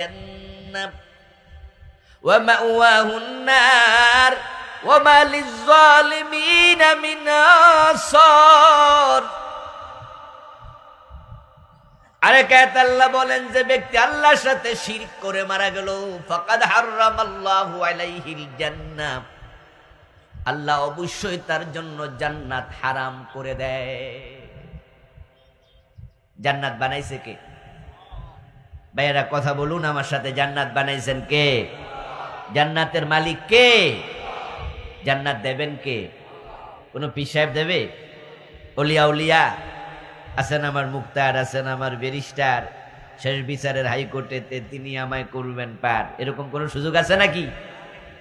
জান্নাত ওয়া মাওয়াহুন নার ওয়া মা লিয-যালিমিনা মিন আনসার। আরেকাত আল্লাহ বলেন যে ব্যক্তি আল্লাহর সাথে শিরক করে মারা গেল ফাকাদ হারামাল্লাহু আলাইহিল জান্নাহ, আল্লাহ অবশ্যই তার জন্য জান্নাত হারাম করে দেয়। জান্নাত বানাইছে কে? ভাইয়েরা কথা বলুন আমার সাথে, জান্নাত বানাইছেন কে? জান্নাতের মালিক কে? জান্নাত দেবেন কে? কোন পীর সাহেব দেবে? ওলিয়া উলিয়া আছেন, আমার মুক্তার আছেন, আমার ব্যারিস্টার, শেষ বিচারের হাইকোর্টেতে তিনি আমায় করবেন পার, এরকম কোন সুযোগ আছে নাকি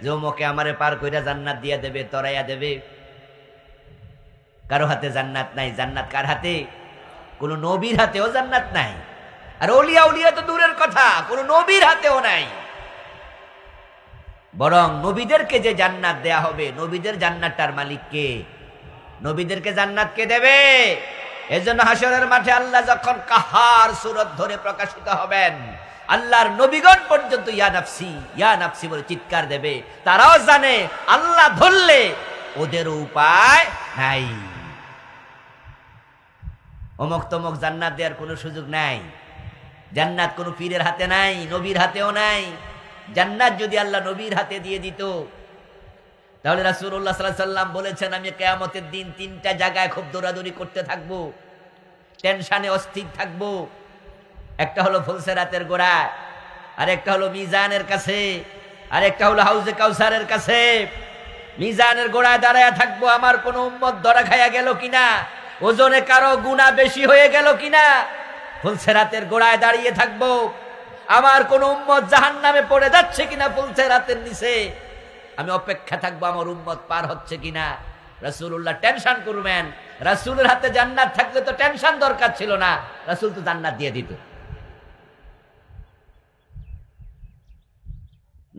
যে ওমকে আমারে পার কইরা জান্নাত দিয়া দেবে, তরাইয়া দেবে? কারো হাতে জান্নাত নাই। জান্নাত কার হাতে? কোন নবীর হাতেও জান্নাত নাই। আর ওলিয়া উলিয়া তো দূরের কথা, কোন নবীর হাতেও নাই। বরং নবীদেরকে যে জান্নাত দেয়া হবে, নবীদের জান্নাতটার মালিক কে? নবীদেরকে জান্নাত কে দেবে? এজন্য হাসরের মাঠে আল্লাহ যখন কাহার সূরত ধরে প্রকাশিত হবেন, আল্লাহর নবীগণ পর্যন্ত ইয়া নাফসি বলে চিৎকার দেবে। তারাও জানে আল্লাহ ধরলে ওদের উপায় নাই। অমক তমক জান্নাত দেওয়ার কোনো সুযোগ নাই। জান্নাত কোনো পীরের হাতে নাই, নবীর হাতেও নাই। জান্নাত যদি আল্লাহ নবীর হাতে দিয়ে দিত, তাহলে রাসূলুল্লাহ সাল্লাল্লাহু আলাইহি ওয়াসাল্লাম বলেছেন, আমি কিয়ামতের দিন তিনটা জায়গায় খুব দৌড়াদৌড়ি করতে থাকবো, টেনশনে অস্থির থাকবো। একটা হলো ফুলসেরাতের গোড়া, আর একটা হলো মিজানের কাছে, আর একটা হলো হাউজে কাউসারের কাছে। মিজানের গোড়ায় দাঁড়ায়া থাকবো, আমার কোন উম্মত ধরা খাইয়া গেল কিনা, ওজনে কারো গুনাহ বেশি হয়ে গেল কিনা। ফুলসেরাতের গোড়ায় দাঁড়িয়ে থাকবো, আমার কোন উম্মত জাহান্নামে পড়ে যাচ্ছে কিনা ফুলসেরাতের নিচে, আমি অপেক্ষা থাকবো আমার উম্মত পার হচ্ছে কিনা। রাসূলুল্লাহ টেনশন করবেন। রাসূলের হাতে জান্নাত থাকলে তো টেনশন দরকার ছিল না, রাসূল তো জান্নাত দিয়ে দিত।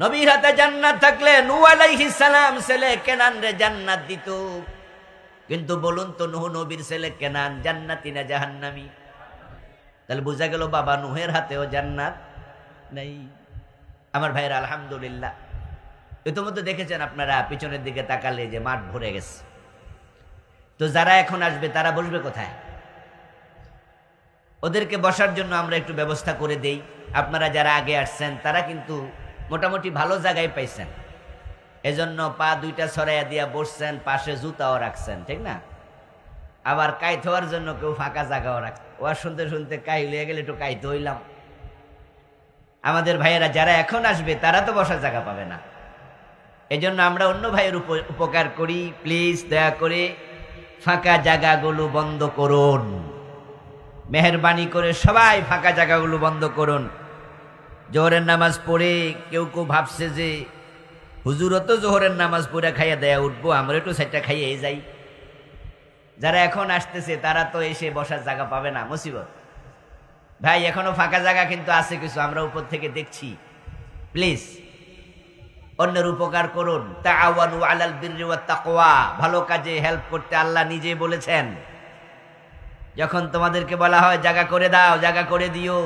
নবীর হাতে জান্নাত থাকলে নূহ আলাইহিস সালাম ছেলে কেনান রে জান্নাত দিত। কিন্তু বলুন তো, নূহ নবীর ছেলে কেনান জান্নাতি না জাহান্নামী? তাহলে বোঝা গেল বাবা নূহের হাতেও জান্নাত নেই। আমার ভাইয়েরা আলহামদুলিল্লাহ, ইতিমধ্যে দেখেছেন আপনারা পিছনের দিকে তাকালে যে মাঠ ভরে গেছে। তো যারা এখন আসবে তারা বসবে কোথায়? ওদেরকে বসার জন্য আমরা একটু ব্যবস্থা করে দেই। আপনারা যারা আগে আসছেন তারা কিন্তু মোটামুটি ভালো জায়গায় পাইছেন, এজন্য পা দুইটা ছড়াইয়া দিয়া বসছেন, পাশে জুতাও রাখছেন, ঠিক না? আবার কাইত হওয়ার জন্য কেউ ফাঁকা জায়গাও রাখ। ওয়াজ শুনতে শুনতে কাইল হয়ে গেলে একটু কাইতে হইলাম। আমাদের ভাইয়েরা যারা এখন আসবে তারা তো বসার জায়গা পাবে না, এজন্য আমরা অন্য ভাইয়ের উপকার করি। প্লিজ দয়া করে ফাঁকা জায়গাগুলো বন্ধ করুন, মেহেরবানি করে সবাই ফাঁকা জায়গাগুলো বন্ধ করুন। জোহরের নামাজ পড়ে কেউ কেউ ভাবছে যে হুজুরও তো জোহরের নামাজ পড়ে খাইয়া দেয়া উঠবো, আমরা একটু সেটা খাইয়ে যাই। যারা এখন আসতেছে তারা তো এসে বসার জায়গা পাবে না, মুসিবত। ভাই এখনো ফাঁকা জায়গা কিন্তু আছে কিছু, আমরা উপর থেকে দেখছি। প্লিজ অন্যের উপকার করুন। তাআওয়ানু আলাল বিররি ওয়াত তাকওয়া, ভালো কাজে হেল্প করতে আল্লাহ নিজে বলেছেন। যখন তোমাদেরকে বলা হয় জায়গা করে দাও, জায়গা করে দিও,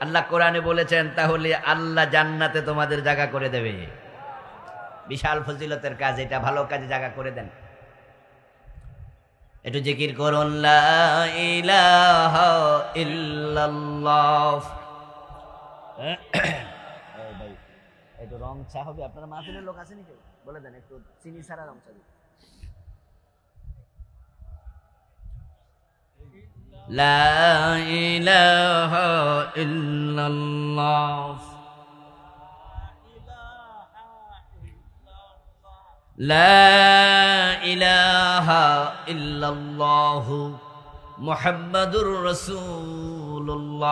আল্লাহ কোরআনে বলেছেন, তাহলে আল্লাহ জান্নাতে তোমাদের জায়গা করে দেবে। বিশাল ফজিলতের কাজ এটা, ভালো কাজে জায়গা করে দেন। একটু জিকির করুন, লা ইলাহা ইল্লাল্লাহ। একটু রং চা হবে? আপনারা মাহফিলের লোক আছে নাকি? বলে দেন একটু চিনি ছাড়া রং চা দিন। লা ইলাহা ইল্লাল্লাহ, লা ইলাহা ইল্লাল্লাহ মুহাম্মাদুর রাসূলুল্লাহ।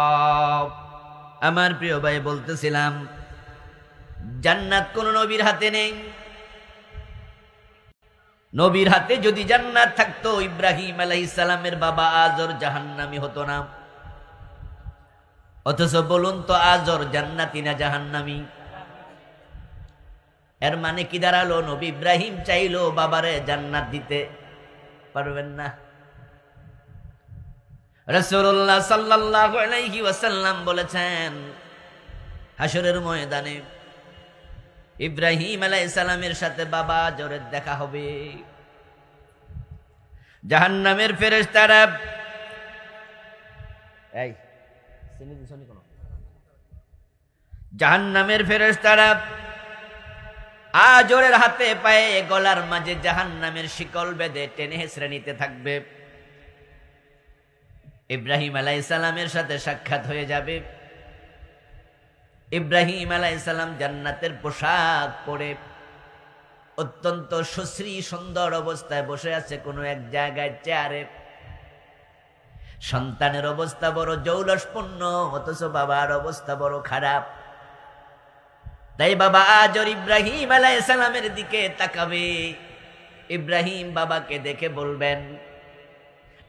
আমার প্রিয় ভাই, বলতেছিলাম জান্নাত কোন নবীর হাতে নেই। নবীর হাতে যদি জান্নাত থাকতো, ইব্রাহিম আলাইহিস সালামের বাবা আজর জাহান্নামী হতো না। অথচ বলুন তো, আজর জান্নাতি না জাহান্নামী? এর মানে কি দাঁড়ালো? নবী ইব্রাহিম চাইলো বাবারে জান্নাত দিতে পারবেন না। রাসূলুল্লাহ সাল্লাল্লাহু আলাইহি ওয়াসাল্লাম বলেছেন, হাসরের ময়দানে ইব্রাহিম আলাইহিস সালামের সাথে বাবা আজরের দেখা হবে। জাহান্নামের ফেরেশতারা জাহান্নামের ফেরেশতারা আজরের হাতে পায়ে গলার মাঝে জাহান্নামের শিকল বেঁধে টেনে হেঁচড়ে নিতে থাকবে। ইব্রাহিম আলাইহিস সালামের সাথে সাক্ষাৎ হয়ে যাবে। ইব্রাহিম আলাইহিস সালাম জান্নাতের পোশাক পরে অত্যন্ত সুশ্রী সুন্দর অবস্থায় বসে আছে কোনো এক জায়গায় চেয়ারে। সন্তানের অবস্থা বড় জৌলসপূর্ণ, অথচ বাবার অবস্থা বড় খারাপ। তাই বাবা আজর ইব্রাহিম আলাইহিস সালামের দিকে তাকাবে। ইব্রাহিম বাবাকে দেখে বলবেন,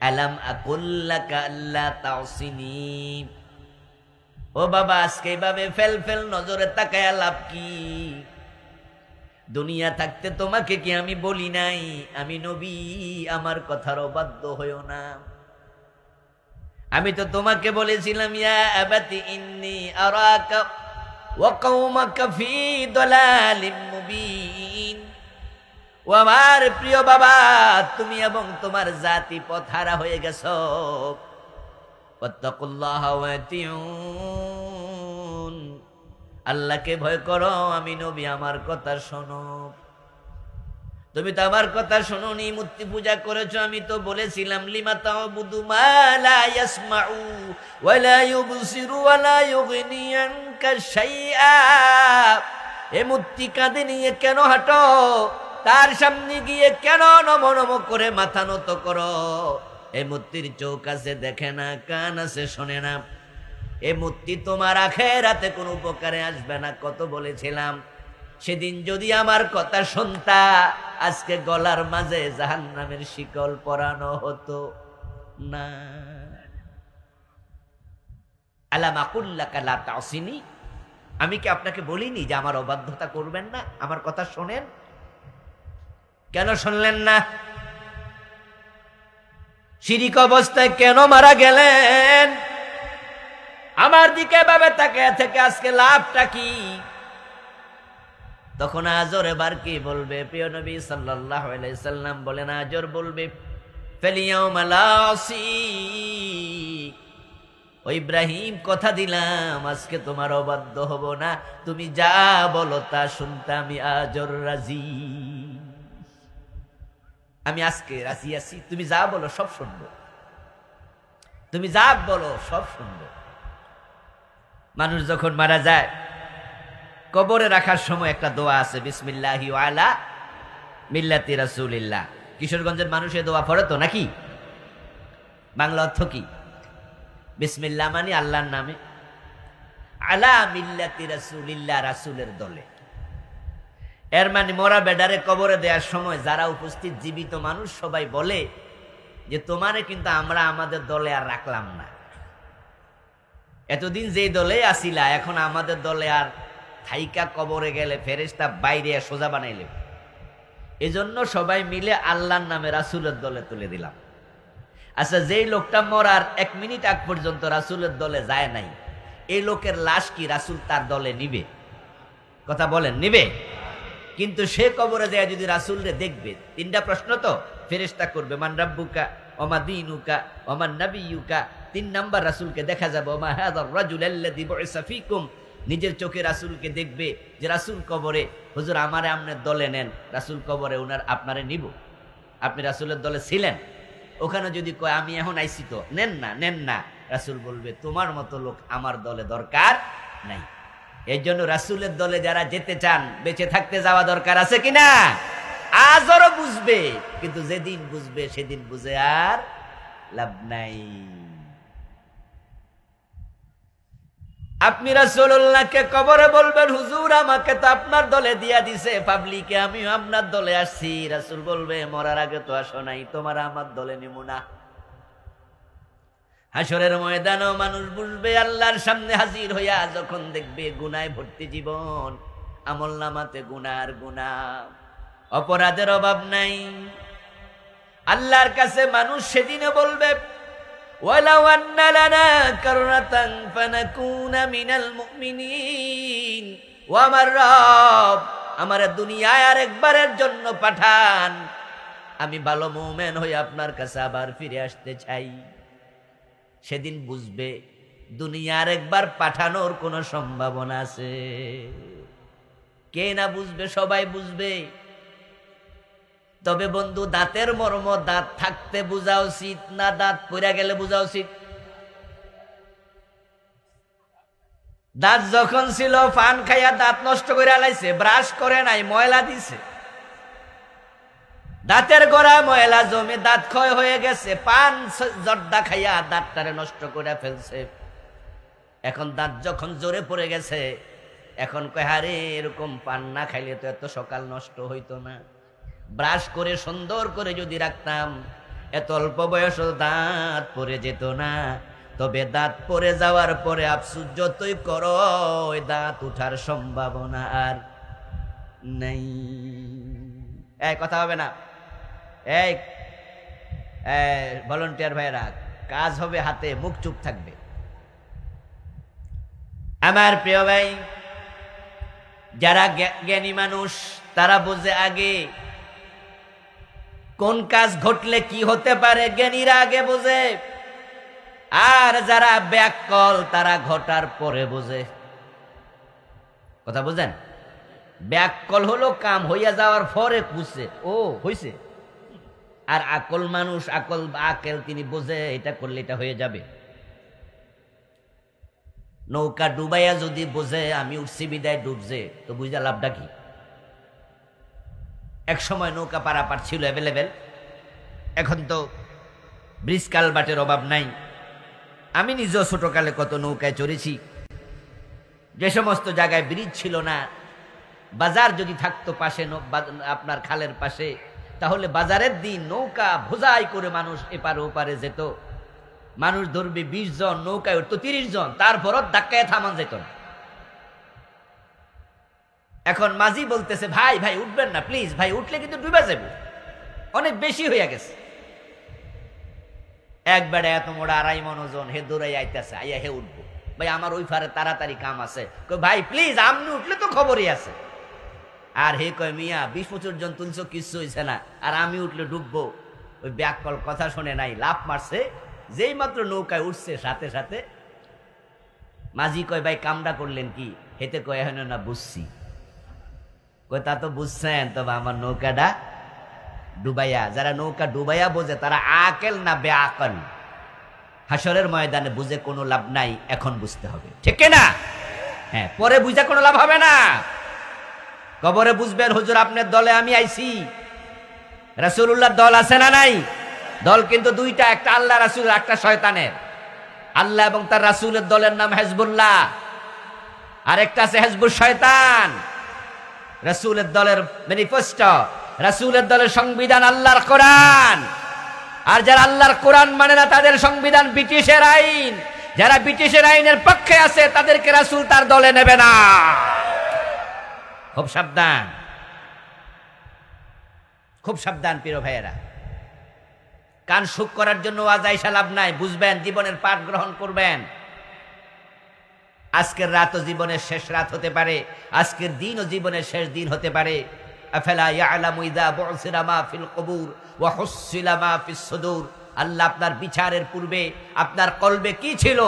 আলাম আকুল লাকা আল্লা তাসিনি। ও বাবা, আজকে এইভাবে ফেল ফেল নজরে তাকায়া লাভ কি? দুনিয়া থাকতে তোমাকে কি আমি বলি নাই আমি নবী, আমার কথার অবাধ্য হইও না? আমি তো তোমাকে বলেছিলাম, ইয়া আবাতি ইন্নী আরাকা ওয়া কওমাকা ফি দালালিম মুবিন। ও আমার প্রিয় বাবা, তুমি এবং তোমার জাতি পথহারা হয়ে গেছো। ওয়াত্তাকুল্লাহ ওয়াতিউন, আল্লাহকে ভয় করো, আমি নবী, আমার কথা শোনো। তুমি তো আমার কথা শোনোনি, মূর্তি পূজা করেছো। আমি তো বলেছিলাম, লিমা তা'বুদু মা লা ইয়াসমাউ ওয়া লা ইউবসিরু ওয়া লা ইউগনি আনকা শাইআ। এ মূর্তি কাঁধে নিয়ে কেন হাঁটো? তার সামনে গিয়ে কেন নম নম করে মাথা নত করো? এই মূর্তির চোখ আছে, দেখে না, কান আছে, শোনে না। এই মূর্তি তোমার আখিরাতে কোনো উপকারে আসবে না। কত বলেছিলাম, সেদিন যদি আমার কথা শুনতা, আজকে গলার মাঝে জাহান্নামের শিকল পরানো হতো না। আলাম আকুল লাকা লা তাসিনি, আমি কি আপনাকে বলিনি যে আমার অবাধ্যতা করবেন না? আমার কথা শোনেন, কেন শুনলেন না? শিরিক অবস্থায় কেন মারা গেলেন? আমার দিকে ভাবে তাকিয়ে থেকে আজকে লাভটা কি? তখন আজর এবার কি বলবে? প্রিয় নবী সাল্লাল্লাহু আলাইহি সাল্লাম বলেন, আজর বলবে, ফালিয়াউমা লা আসি। ও ইব্রাহিম, কথা দিলাম আজকে তোমার অবাধ্য হব না। তুমি যা বলো তা শুনতে আমি আজর রাজি। আমি আজকে রাজি আছি, তুমি যা বলো সব শুনবো, তুমি যা বলো সব শুনবো। মানুষ যখন মারা যায়, কবরে রাখার সময় একটা দোয়া আছে, বিসমিল্লাহি ওয়া আলা মিল্লাতি রাসূলিল্লাহ। কিশোরগঞ্জের মানুষ এই দোয়া পড়ে তো নাকি? বাংলা অর্থ কি? বিসমিল্লাহ মানে আল্লাহর নামে, আলা মিল্লাতি রাসূলিল্লাহ, রাসূলের দলে। এর মানে মরা বেডারে কবরে দেওয়ার সময় যারা উপস্থিত জীবিত মানুষ সবাই বলে যে তোমারে কিন্তু আমরা আমাদের দলে আর রাখলাম না। এতদিন যেই দলে আসিলা, এখন আমাদের দলে আর থাইকা কবরে গেলে ফেরেশতা বাইরে সোজা বানাইলে, এজন্য সবাই মিলে আল্লাহর নামে রাসূলের দলে তুলে দিলাম। আচ্ছা, যেই লোকটা মরার 1 মিনিট আগ পর্যন্ত রাসূলের দলে যায় নাই, এই লোকের লাশ কি রাসূল তার দলে নিবে? কথা বলেন, নিবে? কিন্তু সে কবরে যায় যদি রাসূলরে দেখবে, 3টা প্রশ্ন তো ফেরেশতা করবে, মান রাব্বুকা ওমা দীনুকা ওমান নাবিয়ুকা। 3 নাম্বার রাসূলকে দেখা যাবে, ওমা হাযার রাজুল আল্লাযী বুইসা ফীকুম। নিজের চোখে রাসূলকে দেখবে যে রাসূল কবরে, হুজুর আমারে আপনার দলে নেন। রাসূল কবরে ওনার আপনারে নিব, আপনি রাসূলের দলে ছিলেন। ওখানে যদি কয় আমি এখন আইছি তো নেন না, নেন না, রাসূল বলবে তোমার মতো লোক আমার দলে দরকার নাই। এই জন্য রাসূলের দলে যারা যেতে চান, বেঁচে থাকতে যাওয়া দরকার আছে কিনা? আজও বুঝবে, কিন্তু যেদিন বুঝবে সেদিন বুঝে আর লাভ নাই। আপনি রাসূলুল্লাহকে কবরে বলবেন, হুজুর আমাকে তো আপনার দলে দিয়া দিছে পাবলিকে, আমিও আপনার দলে আসছি। রাসূল বলবে, মরার আগে তো আসো নাই, তোমার আমার দলে নিব না। হাসরের ময়দানেও মানুষ বুঝবে, আল্লাহর সামনে হাজির হইয়া যখন দেখবে গুনায় ভর্তি জীবন, আমলনামাতে গুনার গুনাহ, অপরাধের অভাব নাই। আল্লাহর কাছে মানুষ সেদিনে বলবে, ওয়ালাউ আন্না লানা কাররাতান ফানাকুনা মিনাল মুমিনিন, ও আমার রব, আমার দুনিয়ায় আরেকবারের জন্য পাঠান, আমি ভালো মুমিন হয়ে আপনার কাছে আবার ফিরে আসতে চাই। সেদিন বুঝবে দুনিয়ার একবার পাঠানোর কোনো সম্ভাবনা আছে। কে না বুঝবে? সবাই বুঝবে। তবে বন্ধু, দাঁতের মর্ম দাঁত থাকতে বোঝা উচিত না দাঁত পড়ে গেলে বোঝা উচিত? দাঁত যখন ছিল পান খাইয়া দাঁত নষ্ট করে আলাইছে, ব্রাশ করে নাই, ময়লা দিছে, দাঁতের গোড়া ময়লা জমে দাঁত ক্ষয় হয়ে গেছে, পান জর্দা খাইয়া দাঁতটারে নষ্ট করে ফেলছে। এখন দাঁত যখন জোরে পড়ে গেছে, এখন কয় হারে এরকম পান না খাইলে তো এত সকাল নষ্ট হইতো না, ব্রাশ করে সুন্দর করে যদি রাখতাম এত অল্প বয়স দাঁত পড়ে যেত না। তবে দাঁত পড়ে যাওয়ার পরে আফসোস যতই করো, দাঁত উঠার সম্ভাবনা আর নেই। এই কথা হবে না। এই ভলান্টিয়ার ভাইরা, কাজ হবে হাতে, মুখ চুপ থাকবে। আমার প্রিয় ভাই, যারা জ্ঞানী মানুষ তারা বোঝে আগে কোন কাজ ঘটলে কি হতে পারে, জ্ঞানীরা আগে বোঝে। আর যারা ব্যাককল তারা ঘটার পরে বোঝে। কথা বুঝেন? ব্যাককল হলো কাম হইয়া যাওয়ার পরে বুঝছে, ও হইছে। আর আকল মানুষ, আকেল তিনি বোঝে এটা করলে এটা হয়ে যাবে। নৌকা ডুবাইয়া যদি বোঝে আমি উঠছি বিদায় ডুবছে, তো বুঝা লাভটা কি? এক সময় নৌকা পারাপার ছিল অ্যাভেলেবেল, এখন তো ব্রিজ কালভার্টের অভাব নাই। আমি নিজেও ছোটকালে কত নৌকায় চড়েছি। যে সমস্ত জায়গায় ব্রিজ ছিল না, বাজার যদি থাকতো পাশে, আপনার খালের পাশে, তাহলে বাজারের দিন নৌকা ভোজাই করে মানুষ এপারে ওপারে যেত। মানুষ ধরবে 20 জন, নৌকায় উঠতো 30 জন, তারপরও ধাক্কায় থামান যেত না। এখন মাঝি বলতেছে, ভাই ভাই উঠবেন না প্লিজ, ভাই উঠলে কিন্তু ডুবে যাবে, অনেক বেশি হইয়া গেছে। একবারে এত মোড়া 2.5 মণ ওজন, হে দৌড়াই আইতেছে, আইয়া হে উঠবো, ভাই আমার ওই ফারে তাড়াতাড়ি কাম আছে, ভাই প্লিজ আপনি উঠলে তো খবরই আছে। আর হে কয়, মিয়া 20-25 জন তুলছো, কিচ্ছু হইছে না, আর আমি উঠলে ডুববো। ওই ব্যাককল কথা শুনে নাই, লাফ মারছে, যেই মাত্র নৌকায় উঠছে সাথে সাথে মাঝি কয়, ভাই কামটা করলেন কি? হেতে কয়, এখন না বুঝছি। কয়, তা তো বুঝছেন, তবে আমার নৌকাটা ডুবাইয়া, যারা নৌকা ডুবাইয়া বোঝে তারা আকেল না বেআকল। হাসরের ময়দানে বুঝে কোনো লাভ নাই, এখন বুঝতে হবে, ঠিক না? হ্যাঁ, পরে বুঝে কোনো লাভ হবে না। কবরে বুঝবেন, হুজুর আপনার দলে আমি আইছি। রাসূলুল্লাহর দল আছে না নাই? দল কিন্তু দুইটা, একটা আল্লাহ রাসূল, একটা শয়তানের। আল্লাহ এবং তার রাসূলের দলের নাম হিজবুল্লাহ, আর একটা আছে হিজবুশ শয়তান। রাসূলের দলের ম্যানিফেস্টো, রাসূলের দলের সংবিধান আল্লাহর কোরআন। আর যারা আল্লাহর কোরআন মানে না, তাদের সংবিধান ব্রিটিশের আইন। যারা ব্রিটিশের আইনের পক্ষে আছে তাদেরকে রাসূল তার দলে নেবে না। খুব সাবধান, খুব সাবধান প্রিয় ভাইয়েরা। কান সুখ করার জন্য ওয়াজ আইসা লাভ নাই, বুঝবেন, জীবনের পাঠ গ্রহণ করবেন। আজকের রাতও জীবনের শেষ রাত হতে পারে, আজকের দিনও জীবনের শেষ দিন হতে পারে। আফালা ইয়ালামু ইযা বু'সিরা মা ফিল কুবুর ওয়া হুসসিলা মা ফিস সুদূর। আল্লাহ আপনার বিচারের পূর্বে আপনার কলবে কি ছিল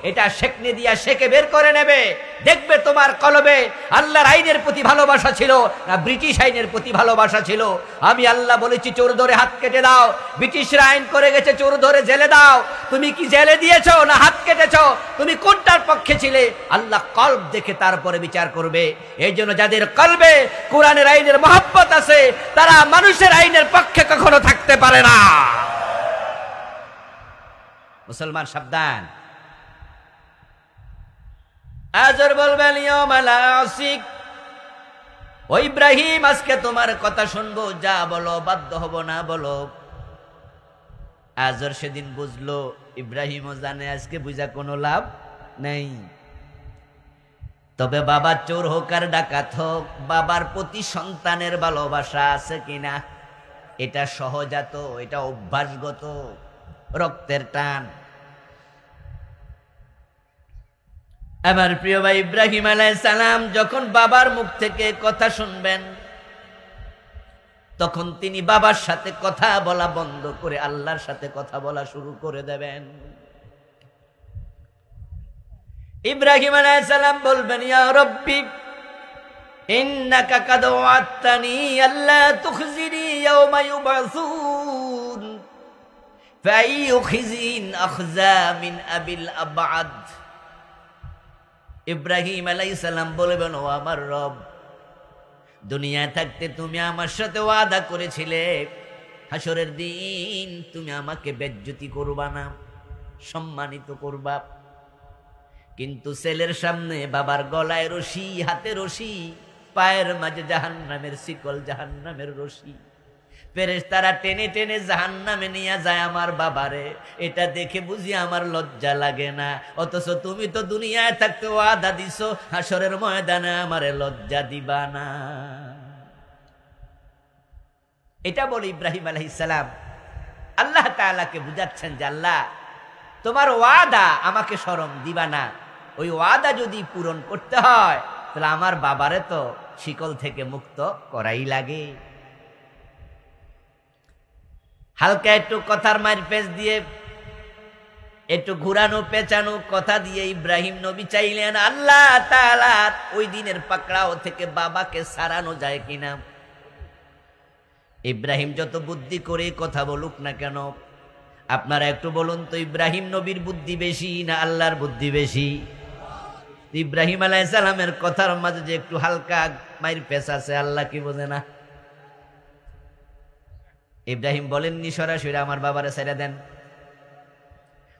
এটা সেকনে দিয়া সেকে বের করে নেবে। দেখবে তোমার কলবে আল্লাহর আইনের প্রতি ভালোবাসা ছিল না ব্রিটিশ আইনের প্রতি ভালোবাসা ছিল। আমি আল্লাহ বলেছি, চোর ধরে হাত কেটে দাও। ব্রিটিশরা আইন করে গেছে চোর ধরে জেলে দাও। তুমি কি জেলে দিয়েছো না হাত কেটেছো? তুমি কোনটার পক্ষে ছিলে? আল্লাহ কলব দেখে তারপরে বিচার করবে। এই জন্য যাদের কলবে কোরআনের আইনের মহব্বত আছে তারা মানুষের আইনের পক্ষে কখনো থাকতে পারে না। মুসলমান সাবধান। আজর বলবেন, ও ইব্রাহিম, আজকে তোমার কথা শুনবো, যা বলো বাধ্য হব না বলো। আজর সেদিন বুঝলো, ইব্রাহিমও জানে আজকে বুঝা কোনো লাভ নেই। তবে বাবা চোর হোক আর ডাকাত হোক, বাবার প্রতি সন্তানের ভালোবাসা আছে কিনা এটা সহজাত, এটা অভ্যাসগত, রক্তের টান। আমার প্রিয় ভাই ইব্রাহিম আলাইহিস সালাম যখন বাবার মুখ থেকে কথা শুনবেন, তখন তিনি বাবার সাথে কথা বলা বন্ধ করে আল্লাহর সাথে কথা বলা শুরু করে দেবেন। ইব্রাহিম আলাইহিস সালাম বলবেন, ইয়া রব্বি ইন্নাকা কাদ ওয়া'আদতানি আল্লা তুখজিনি ইয়াওমা ইউবআসুন ফাআইয়ু খিজিন আখযা মিন আবিল আবআদ। ইব্রাহিম আলাইহিস সালাম বলবেন, ও আমার রব, দুনিয়ায় থাকতে তুমি আমার সাথে ওয়াদা করেছিলে হাসরের দিন তুমি আমাকে বেজ্জতি করবা না, সম্মানিত করবা, কিন্তু ছেলের সামনে বাবার গলায় রশি, হাতে রশি, পায়ের মাঝে জাহান্নামের শিকল, জাহান্নামের রশি, ফেরেশতারা টেনে টেনে জাহান্নামে নিয়ে যায় আমার বাবারে। এটা দেখে বুঝি আমার লজ্জা লাগে না, অথচ তুমি তো দুনিয়ায় থাকতে ওয়াদা দিছো হাসরের ময়দানে আমারে লজ্জা দিবা না। এটা বলে ইব্রাহিম আলাইহিস সালাম আল্লাহ তাআলাকে বুঝাচ্ছেন যে আল্লাহ, তোমার ওয়াদা আমাকে শরম দিবা না, ওই ওয়াদা যদি পূরণ করতে হয় তাহলে আমার বাবারে তো শিকল থেকে মুক্ত করাই লাগে। হালকা একটু কথার মার পেঁচ দিয়ে, একটু ঘুরানো পেঁচানো কথা দিয়ে ইব্রাহিম নবী চাইলেন আল্লাহ তাআলা ওই দিনের পাকড়াও থেকে বাবাকে সারানো যায় কিনা। ইব্রাহিম যত বুদ্ধি করে কথা বলুক না কেন, আপনারা একটু বলুন তো, ইব্রাহিম নবীর বুদ্ধি বেশি না আল্লাহর বুদ্ধি বেশি? ইব্রাহিম আলাইহিস সালামের কথার মাঝে যে একটু হালকা মাইর পেঁচ আছে, আল্লাহ কি বোঝে না? ইব্রাহিম বলেননি সরাসরি আমার বাবারে ছেড়ে দেন,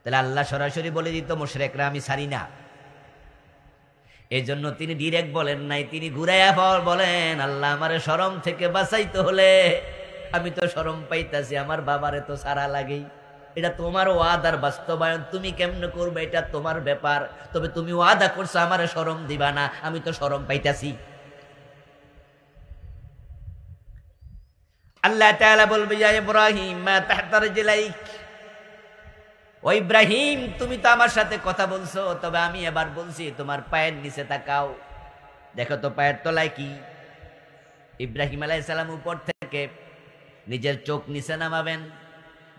তাহলে আল্লাহ সরাসরি বলে দিত মুশরিকরা আমি ছাড়ি না। এই জন্য তিনি ডিরেক্ট বলেন নাই, তিনি ঘুরাইয়া বলেন আল্লাহ আমারে শরম থেকে বাঁচাইতে হলে আমি তো শরম পাইতাছি, আমার বাবারে তো সারা লাগেই, এটা তোমার ওয়াদার বাস্তবায়ন, তুমি কেমনে করবে এটা তোমার ব্যাপার, তবে তুমি ওয়াদা করছো আমারে শরম দিবা না, আমি তো শরম পাইতাছি। আল্লাহ তাআলা বলবে, ইয়া ইব্রাহিম মা তাহতা রিজলাইক, ও ইব্রাহিম তুমি তো আমার সাথে কথা বলছো, তবে আমি এবার বলছি তোমার পায়ের নিচে তাকাও, দেখো তো পায়ের তলায় কি। ইব্রাহিম আলাইহিস সালাম উপর থেকে নিজের চোখ নিচে নামাবেন,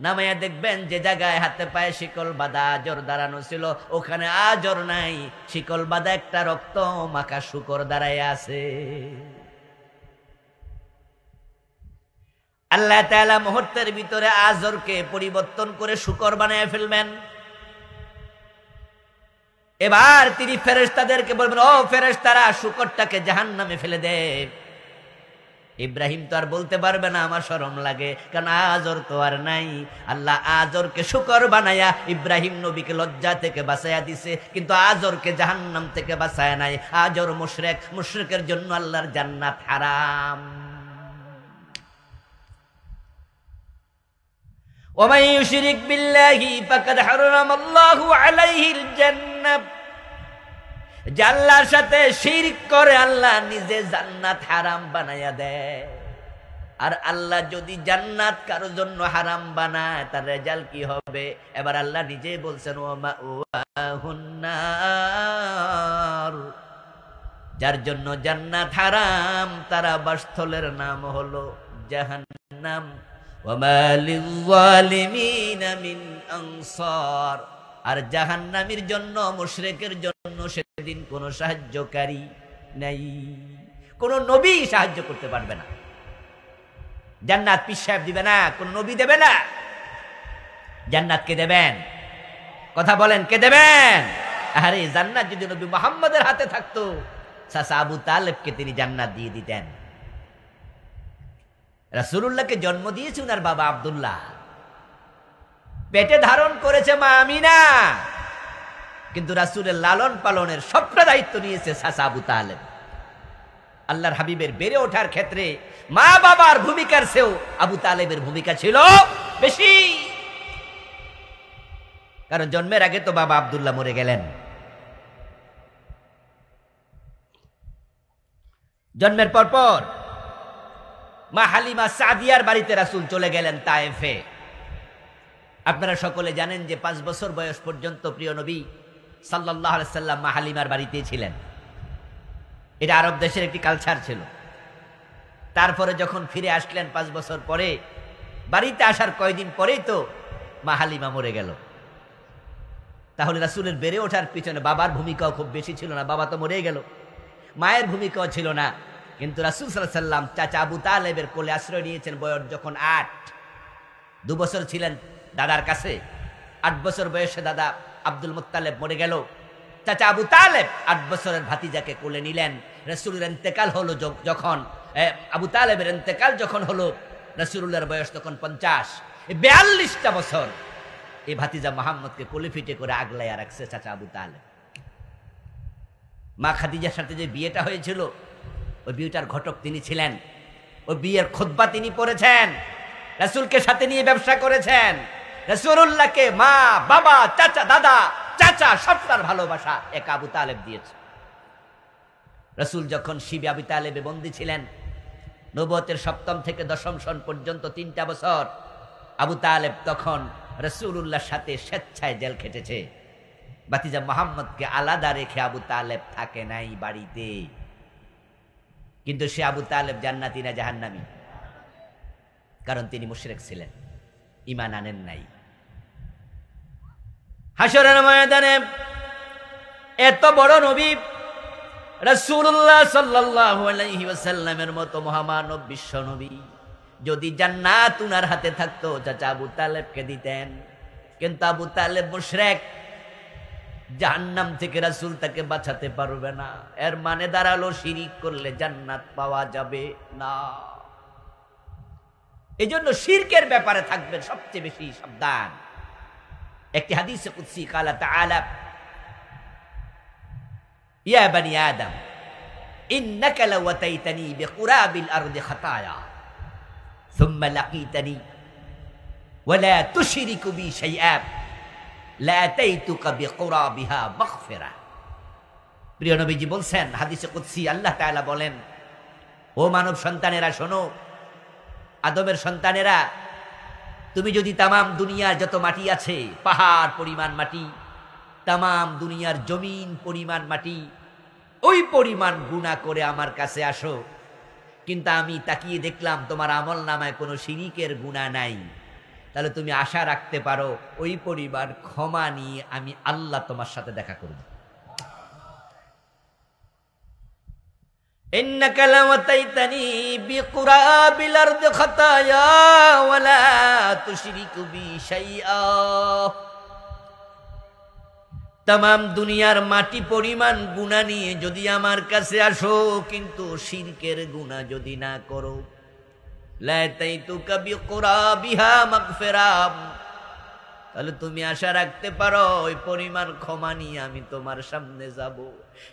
নামাইয়া দেখবেন যে জায়গায় হাতে পায়ে শিকল বাঁধা আজর দাঁড়ানো ছিল ওখানে আজর নাই, শিকল বাঁধা একটা রক্ত মাখা শূকর দাঁড়ায় আছে। আল্লাহ তাআলা মুহূর্তের ভিতরে আজরকে পরিবর্তন করে শূকর বানায় ফেলবেন। এবার তিনি ফেরেশতাদেরকে বলবেন, ও ফেরেশতারা শূকরটাকে জাহান্নামে ফেলে দে। ইব্রাহিম তো আর বলতে পারবে না আমার শরম লাগে, কারণ আজর তো আর নাই। আল্লাহ আজরকে শূকর বানায়া ইব্রাহিম নবীকে লজ্জা থেকে বাঁচাইয়া দিছে, কিন্তু আজরকে জাহান্নাম থেকে বাঁচায় নাই। আজর মুশরিক, মুশরিকের জন্য আল্লাহর জান্নাত হারাম। ওয়ামান ইউশরিক বিল্লাহি ফাকাদ হারামাল্লাহু আলাইহিল জান্নাহ, যে আল্লাহর সাথে শিরক করে আল্লাহ নিজে জান্নাত হারাম বানায়া দেয়। আর আল্লাহ যদি জান্নাত কারো জন্য হারাম বানায় তার রেজাল্ট কি হবে? এবার আল্লাহ নিজেই বলছেন, ওয়া মাওয়াহুন নার, যার জন্য জান্নাত হারাম তারা বাসস্থলের নাম হলো জাহান্নাম। ওয়া মা লিয-যালিমিনা মিন আনসার, আর জাহান্নামীর জন্য, মুশরিকের জন্য সেদিন কোনো সাহায্যকারী নাই, কোন নবী সাহায্য করতে পারবে না। জান্নাত পীর সাহেব দিবে না, কোন নবী দেবে না। জান্নাত কে দেবেন? কথা বলেন, কে দেবেন? আরে জান্নাত যদি নবী মুহাম্মদের হাতে থাকতো, চাচা আবু তালেবকে তিনি জান্নাত দিয়ে দিতেন। রাসূলুল্লাহকে জন্ম দিয়েছে উনার বাবা আব্দুল্লাহ, পেটে ধারণ করেছে মা আমিনা, কিন্তু রাসূলের লালন পালনের সবটা দায়িত্ব নিয়েছে চাচা আবু তালেব। আল্লাহর হাবিবের বেড়ে ওঠার ক্ষেত্রে মা বাবার ভূমিকার চেয়েও আবু তালেবের ভূমিকা ছিল বেশি, কারণ জন্মের আগে তো বাবা আব্দুল্লাহ মরে গেলেন। জন্মের পর মা হালিমা সাদিয়ার বাড়িতে রাসূল চলে গেলেন তায়েফে। আপনারা সকলে জানেন যে 5 বছর বয়স পর্যন্ত প্রিয় নবী সাল্লাল্লাহু আলাইহি সাল্লাম মা হালিমার বাড়িতেই ছিলেন। এটা আরব দেশের একটি কালচার ছিল। তারপরে যখন ফিরে আসলেন 5 বছর পরে, বাড়িতে আসার কয়দিন পরেই তো মা হালিমা মরে গেল। তাহলে রাসূলের বেড়ে ওঠার পিছনে বাবার ভূমিকাও খুব বেশি ছিল না, বাবা তো মরেই গেল। মায়ের ভূমিকাও ছিল না, কিন্তু রাসূল সাল্লাল্লাহু আলাইহি সাল্লাম চাচা আবু তালেবের কোলে আশ্রয় নিয়েছেন। বয়স যখন 8, 2 বছর ছিলেন দাদার কাছে। 8 বছর বয়সে দাদা আব্দুল মুত্তালিব মরে গেল। চাচা আবু তালেব 8 বছরের ভাতিজাকে কোলে নিলেন। রাসূলের ইন্তেকাল হলো যখন, আবু তালেবের ইন্তেকাল যখন হলো, রাসূলুল্লাহর বয়স তখন 50। 42টা বছর এই ভাতিজা মুহাম্মদকে কোলে পিঠে করে আগলাইয়া রাখছে চাচা আবু তালেব। মা খাদিজার সাথে যে বিয়েটা হয়েছিল, ওই বিয়েটার ঘটক তিনি ছিলেন। ওই বিয়ের খুতবা তিনি পড়েছেন, রাসূলকে সাথে নিয়ে ব্যবসা করেছেন। রাসূলুল্লাহকে মা, বাবা, চাচা, দাদা, চাচা সবটার ভালোবাসা এক আবু তালেব দিয়েছে। রাসূল যখন শিবে আবু তালেবে বন্দী ছিলেন, নবুয়তের 7ম থেকে 10ম সন পর্যন্ত 3টা বছর, আবু তালেব তখন রাসূলুল্লাহর সাথে স্বেচ্ছায় জেল খেটেছে। ভাতিজা মুহাম্মদকে আলাদা রেখে আবু তালেব থাকে নাই বাড়িতে। কিন্তু সে আবু তালেব জান্নাতি না জাহান্নামী? কারণ তিনি মুশরিক ছিলেন, ঈমান আনেন নাই। হাশরের ময়দানে এত বড় নবী রাসূলুল্লাহ সাল্লাল্লাহু আলাইহি ওয়াসাল্লামের মতো মহামানব বিশ্ব নবী, যদি জান্নাত উনার হাতে থাকতো চাচা আবু তালেবকে দিতেন। কিন্তু আবু তালেব মুশরিক, জাহান্নাম থেকে রাসূল তাকে বাঁচাতে পারবে না। এর মানে দাঁড়ালো শিরিক করলে জান্নাত পাওয়া যাবে না। এজন্য শিরকের ব্যাপারে থাকবেন সবচেয়ে বেশি সাবধান। একটি হাদিসে কুদসি কালা তাআলা, ইয়া বানি আদম ইন্নাকা লাওয়াতাইতানি বিকুরাবিল আরদি খাতায়া সুম্মা লাকিতানি ওয়ালা তুশরিকু বি শাইআ লাতাইতুকা বিকুরাবিহা মাগফিরা। প্রিয় নবীজি বলছেন হাদিসে কুদসি, আল্লাহ তাআলা বলেন, ও মানব সন্তানেরা শোনো, আদমের সন্তানেরা, তুমি যদি তামাম দুনিয়ার যত মাটি আছে, পাহাড় পরিমাণ মাটি, তামাম দুনিয়ার জমিন পরিমাণ মাটি, ওই পরিমাণ গুনাহ করে আমার কাছে আসো, কিন্তু আমি তাকিয়ে দেখলাম তোমার আমল নামায় কোনো শিরিকের গুনাহ নাই, তাহলে তুমি আশা রাখতে পারো ওই পরিমাণ ক্ষমা নিয়ে আমি আল্লাহ তোমার সাথে দেখা করব। ইন্নাকা লাওয়াতাইতানি বিকুরাবিল আরদি খাতায়া ওয়ালা তুশরিকু বি শাইআ। তামাম দুনিয়ার মাটি পরিমাণ গুনাহ নিয়ে যদি আমার কাছে আসো, কিন্তু শিরকের গুনাহ যদি না করো, লাতাইতুকা বিকুরাবিহা মাগফিরা, তাহলে তুমি আশা রাখতে পারো ওই পরিমাণ ক্ষমা নিয়ে আমি তোমার সামনে যাব।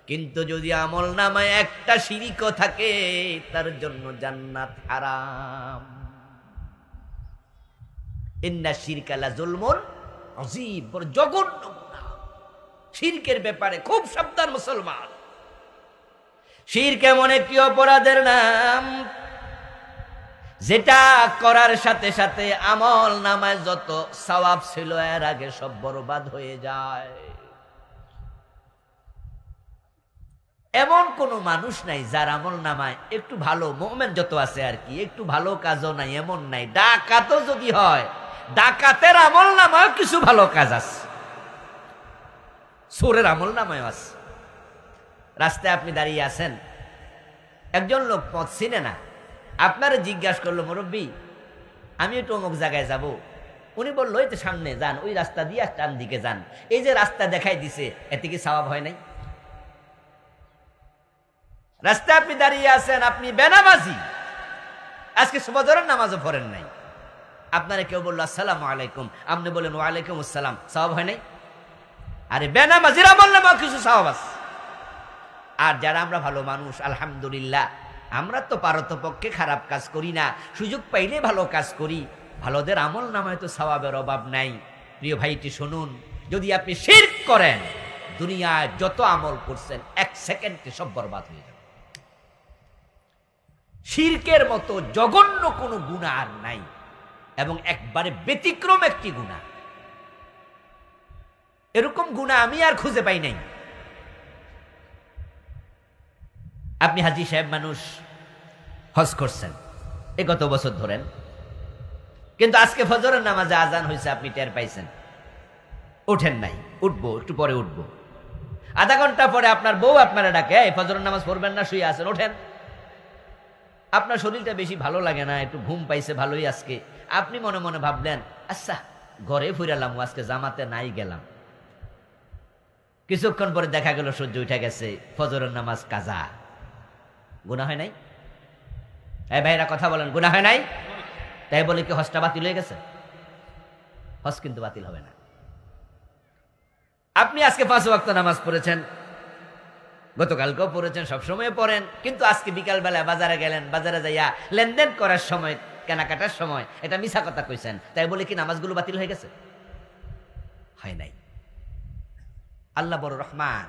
কিন্তু যদি আমল নামায় একটা শিরিকও থাকে, তার জন্য জান্নাত হারাম। ইন্না শিরকা লাযুলমুন আযীম, বড় জঘন্য গুনাহ। শিরকের ব্যাপারে খুব সাবধান মুসলমান। শিরক এমন একটি অপরাধের নাম, যেটা করার সাথে সাথে আমল নামায় যত সওয়াব ছিল এর আগে সব বরবাদ হয়ে যায়। এমন কোন মানুষ নাই যার আমল নামায় একটু ভালো, মুমিন যত আছে আর কি, একটু ভালো কাজও নাই এমন নাই। ডাকাতও যদি হয়, ডাকাতের আমল নামায় কিছু ভালো কাজ আছে, চোরের আমল নামায় আছে। রাস্তায় আপনি দাঁড়িয়ে আছেন, একজন লোক পথ চিনে না, আপনারা জিজ্ঞাসা করলো, মুরব্বী আমি একটু অমুক জায়গায় যাব। উনি বললো এই তো সামনে যান, ওই রাস্তা দিয়ে ডান দিকে যান। এই যে রাস্তা দেখাই দিছে, এতে কি সওয়াব হয় নাই? রাস্তায় আপনি দাঁড়িয়ে আছেন, আপনি বেনামাজি, আজকে ফজরের নামাজও পড়েন নাই, আপনারা কেউ বললো আসসালামু আলাইকুম, আপনি বলেন ওয়ালাইকুম আসসালাম, সওয়াব হয় নাই? আরে বেনামাজিরা বললাম কিছু সওয়াব আছে। আর যারা আমরা ভালো মানুষ, আলহামদুলিল্লাহ, আমরা তো পারতপক্ষে খারাপ কাজ করি না, সুযোগ পাইলে ভালো কাজ করি। ভালোদের আমল নামায় তো সওয়াবের অভাব নাই। প্রিয় ভাইটি শুনুন, যদি আপনি শিরক করেন, দুনিয়ায় যত আমল করছেন 1 সেকেন্ডে সব বরবাদ হয়ে যাবে। শিরকের মতো জঘন্য কোনো গুনাহ আর নাই, এবং একবারে ব্যতিক্রম একটি গুনাহ। এরকম গুনাহ আমি আর খুঁজে পাই নাই। আপনি হাজী সাহেব মানুষ, হজ করছেন কত বছর ধরেন, কিন্তু আজকে ফজরের নামাজে আজান হয়েছে, আপনি টের পাইছেন, ওঠেন নাই, উঠবো একটু পরে উঠবো। আধা ঘন্টা পরে আপনার বউ আপনারা ডাকে, এই ফজরের নামাজ পড়বেন না, শুয়ে আছেন, ওঠেন। আপনার শরীরটা বেশি ভালো লাগে না, একটু ঘুম পাইছে ভালোই আজকে, আপনি মনে মনে ভাবলেন আচ্ছা ঘরে ফিরালাম, আজকে জামাতে নাই গেলাম। কিছুক্ষণ পরে দেখা গেল সূর্য উঠে গেছে, ফজরের নামাজ কাজা। গুনাহ হয় নাই? এই ভাইরা কথা বলেন, গুনাহ হয় নাই? তাই বলে কি হজটা বাতিল হয়ে গেছে? হজ কিন্তু বাতিল হবে না। আপনি আজকে 5 ওয়াক্ত নামাজ পড়েছেন, গতকালকেও পড়েছেন, সবসময় পড়েন, কিন্তু আজকে বিকালবেলা বাজারে গেলেন, বাজারে যাইয়া লেনদেন করার সময়, কেনাকাটার সময় এটা মিছা কথা কইছেন, তাই বলে কি নামাজগুলো বাতিল হয়ে গেছে? হয় নাই। আল্লাহ বড় রহমান,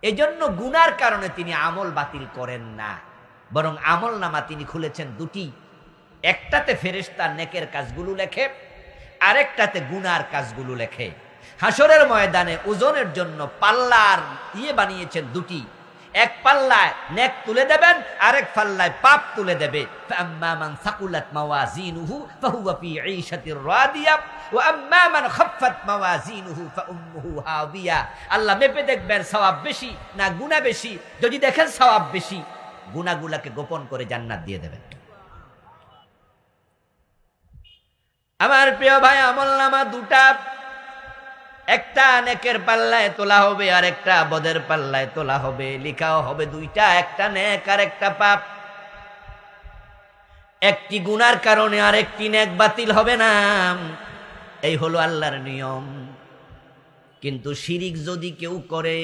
এই জন্য গুনার কারণে তিনি আমল বাতিল করেন না, বরং আমল নামা তিনি খুলেছেন দুটি। একটাতে ফেরেশতা নেকের কাজগুলো লেখে, আরেকটাতে গুনার কাজগুলো লেখে। হাসরের ময়দানে ওজনের জন্য পাল্লার বানিয়েছেন দুটি, এক পাল্লায় নেক তুলে দেবেন, আরেক পাল্লায় পাপ তুলে দেবে। ফাম্মা মান সাকুলাত মাওয়াজিনুহু ফাহুয়া ফি ঈশাতির রাদিয়া ওয়া আম্মা মান খাফফাত মাওয়াজিনুহু ফাউম্মুহু হাবিয়া। আল্লাহ মেপে দেখবেন সওয়াব বেশি না গুনাহ বেশি, যদি দেখেন সওয়াব বেশি, গুনাহগুলোকে গোপন করে জান্নাত দিয়ে দেবেন। আমার প্রিয় ভাই, আমলনামা দুটা, একটা নেকের পাল্লায় তোলা হবে আর একটা বদের পাল্লায় তোলা হবে, লেখাও হবে দুইটা, একটা নেক আর একটা পাপ। একটি গুনার কারণে আর একটি নেক বাতিল হবে না, এই হলো আল্লাহর নিয়ম। কিন্তু শিরিক যদি কেউ করে,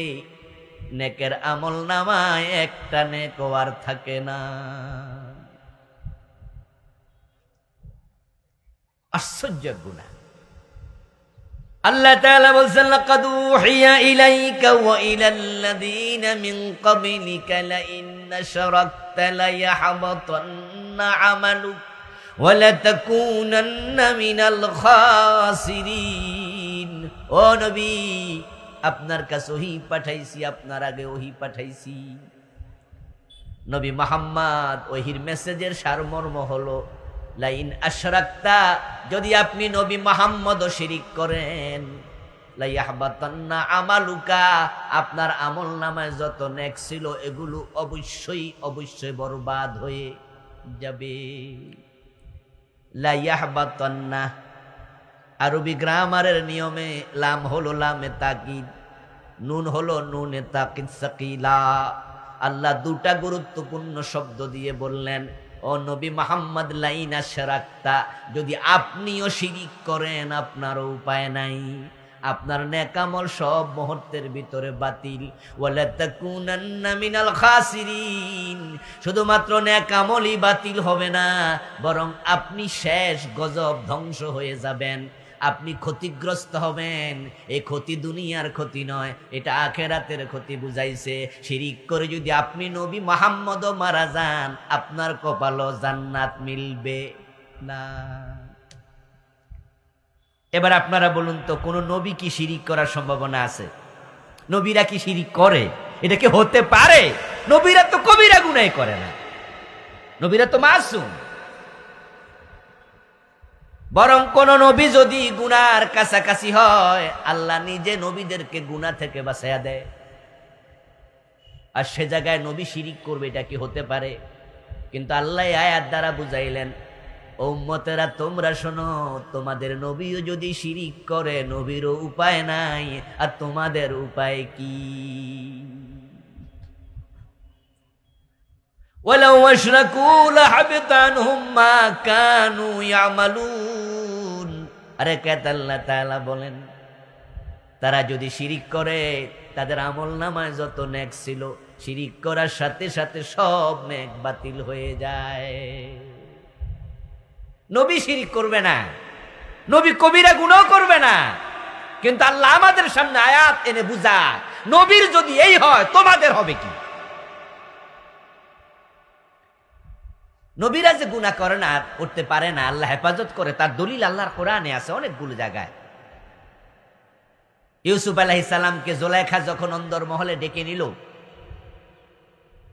নেকের আমল নামায় একটা নেকও আর থাকে না। আশ্চর্য গুনাহ। আল্লাহ তাআলা বলেন, লাকাদ উহিয়া ইলাইকা ওয়া ইলাল্লাযীনা মিন ক্বাবলিকা লাইন আশরাকতা লায়াহবাতান্না আমালুক ওয়া লাতাকুনান্না মিনাল খাসিরিন। ও নবী, আপনার কাছে ওহী পাঠাইছি, আপনার আগে ওহী পাঠাইছি। নবী মুহাম্মদ, ওহীর মেসেজের সারমর্ম হলো লাইন আশরাকতা, যদি আপনি নবী মুহাম্মদও শিরিক করেন, লায়াহবাতান্না আমালুকা, আপনার আমল নামায় যত নেক ছিল এগুলো অবশ্যই অবশ্যই বরবাদ হয়ে যাবে। লায়াহবাতান্না আরবি গ্রামারের নিয়মে লাম হলো লামে তাকিদ, নুন হলো নুনে তাকিদ সাকিলা। আল্লাহ দুটা গুরুত্বপূর্ণ শব্দ দিয়ে বললেন, ও নবী মুহাম্মদ, লাইন আশরাকতা, যদি আপনিও শিরিক করেন আপনারও উপায় নাই, আপনার নেক আমল সব মুহূর্তের ভিতরে বাতিল। ওয়ালা তাকুনান্না মিনাল খাসিরিন, শুধুমাত্র নেক আমলই বাতিল হবে না, বরং আপনি শেষ গজব ধ্বংস হয়ে যাবেন, আপনি ক্ষতিগ্রস্ত হবেন। এই ক্ষতি দুনিয়ার ক্ষতি নয়, এটা আখিরাতের ক্ষতি বুঝাইছে। শিরিক করে যদি আপনি নবী মুহাম্মদও মারা যান, আপনার কপালও জান্নাত মিলবে না। এবার আপনারা বলুন তো, কোন নবী কি শিরিক করার সম্ভাবনা আছে? নবীরা কি শিরিক করে? এটা কি হতে পারে? নবীরা তো কবিরা গুনাহ করে না, নবীরা তো মাসুম। বরং কোন নবী যদি গুনার কাছাকাছি হয়, আল্লাহ নিজে নবীদেরকে গুনাহ থেকে বাঁচাইয়া দেয়। আর সে জায়গায় নবী শিরিক করবে, এটা কি হতে পারে? কিন্তু আল্লাহ আয়াত দ্বারা বুঝাইলেন, ও উম্মতেরা তোমরা শোনো, তোমাদের নবীও যদি শিরিক করে, নবীরও উপায় নাই, আর তোমাদের উপায় কি? ওয়ালাউ আশরাকু লাহাবিতা আনহুম মা কানু ইয়ামালুন। আরে কেত আল্লাহ তাআলা বলেন, তারা যদি শিরিক করে, তাদের আমল নামায় যত নেক ছিল, শিরিক করার সাথে সাথে সব নেক বাতিল হয়ে যায়। নবী শিরিক করবে না, নবী কবিরা গুনাহ করবে না, কিন্তু আল্লাহ আমাদের সামনে আয়াত এনে বুঝায়, নবীর যদি এই হয় তোমাদের হবে কি? নবীরা যে গুনাহ করে না, করতে পারে না, আল্লাহ হেফাজত করে, তার দলিল আল্লাহর কোরআনে আছে অনেকগুলো জায়গায়। ইউসুফ আলাইহিস সালামকে জুলাইখা যখন অন্দরমহলে ডেকে নিল,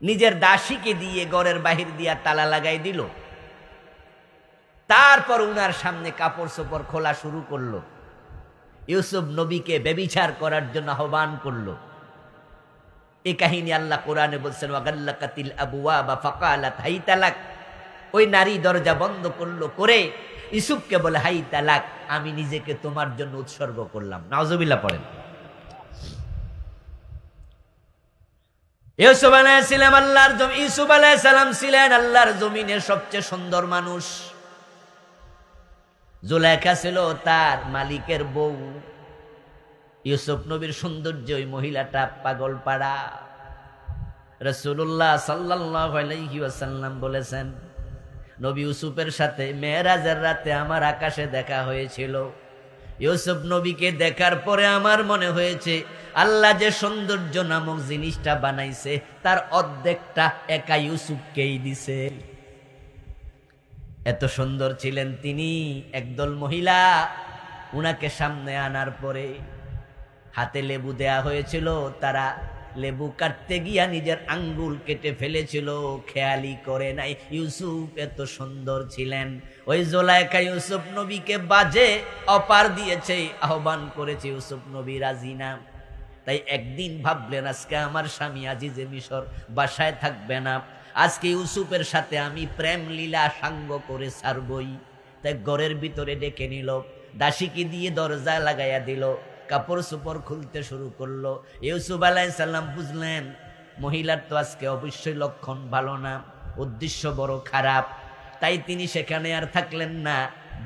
নিজের দাসীকে দিয়ে ঘরের বাহির দিয়া তালা লাগাই দিল, তারপর উনার সামনে কাপড় চোপড় খোলা শুরু করলো। ইউসুফ নবীকে ব্যভিচার করার জন্য আহ্বান করলো। এই কাহিনী আল্লাহ কোরআনে বলছেন, ওয়াগাল্লাকাতিল আবওয়াবা ফাকালাত হাইতালাক। ওই নারী দরজা বন্ধ করলো, করে ইউসুফকে বলে, হাইতালাক, আমি নিজেকে তোমার জন্য উৎসর্গ করলাম। নাউজুবিল্লাহ পড়েন। ইউসুফ আলাইহিস সালাম ছিলেন আল্লাহর জমিনের সবচেয়ে সুন্দর মানুষ। জুলাইখা ছিল তার মালিকের বউ। ইউসুফ নবীর সৌন্দর্য ওই মহিলাটা পাগল পাড়া। রাসূলুল্লাহ সাল্লাল্লাহু আলাইহি ওয়াসাল্লাম বলেছেন, নবী ইউসুফের সাথে মেরাজের রাতে আমার আকাশে দেখা হয়েছিল। ইউসুফ নবীকে দেখার পরে আমার মনে হয়েছে আল্লাহ যে সৌন্দর্য নামক জিনিসটা বানাইছে তার অর্ধেকটা একা ইউসুফকেই দিছে। এত সুন্দর ছিলেন তিনি। একদল মহিলা উনাকে সামনে আনার পরে হাতে লেবু দেয়া হয়েছিল, তারা লেবু কাটতে গিয়া নিজের আঙ্গুল কেটে ফেলেছিল, খেয়ালি করে নাই। ইউসুফ এত সুন্দর ছিলেন। ওই জুলাইখা ইউসুফ নবীকে বাজে অপার দিয়েছে, আহ্বান করেছে, ইউসুফ নবী রাজি না। তাই একদিন ভাবলেন, আজকে আমার স্বামী আজিজে মিশর বাসায় থাকবে না, আজকে ইউসুফের সাথে আমি প্রেম লীলা সাঙ্গ করে ছাড়বই। তাই ঘরের ভিতরে ডেকে নিল, দাসীকে দিয়ে দরজা লাগাইয়া দিল, কাপড় চোপড় খুলতে শুরু করলো। ইউসুফ আলাইহিস সালাম বুঝলেন মহিলার তো আজকে অবশ্যই লক্ষণ ভালো না, উদ্দেশ্য বড় খারাপ। তাই তিনি সেখানে আর থাকলেন না,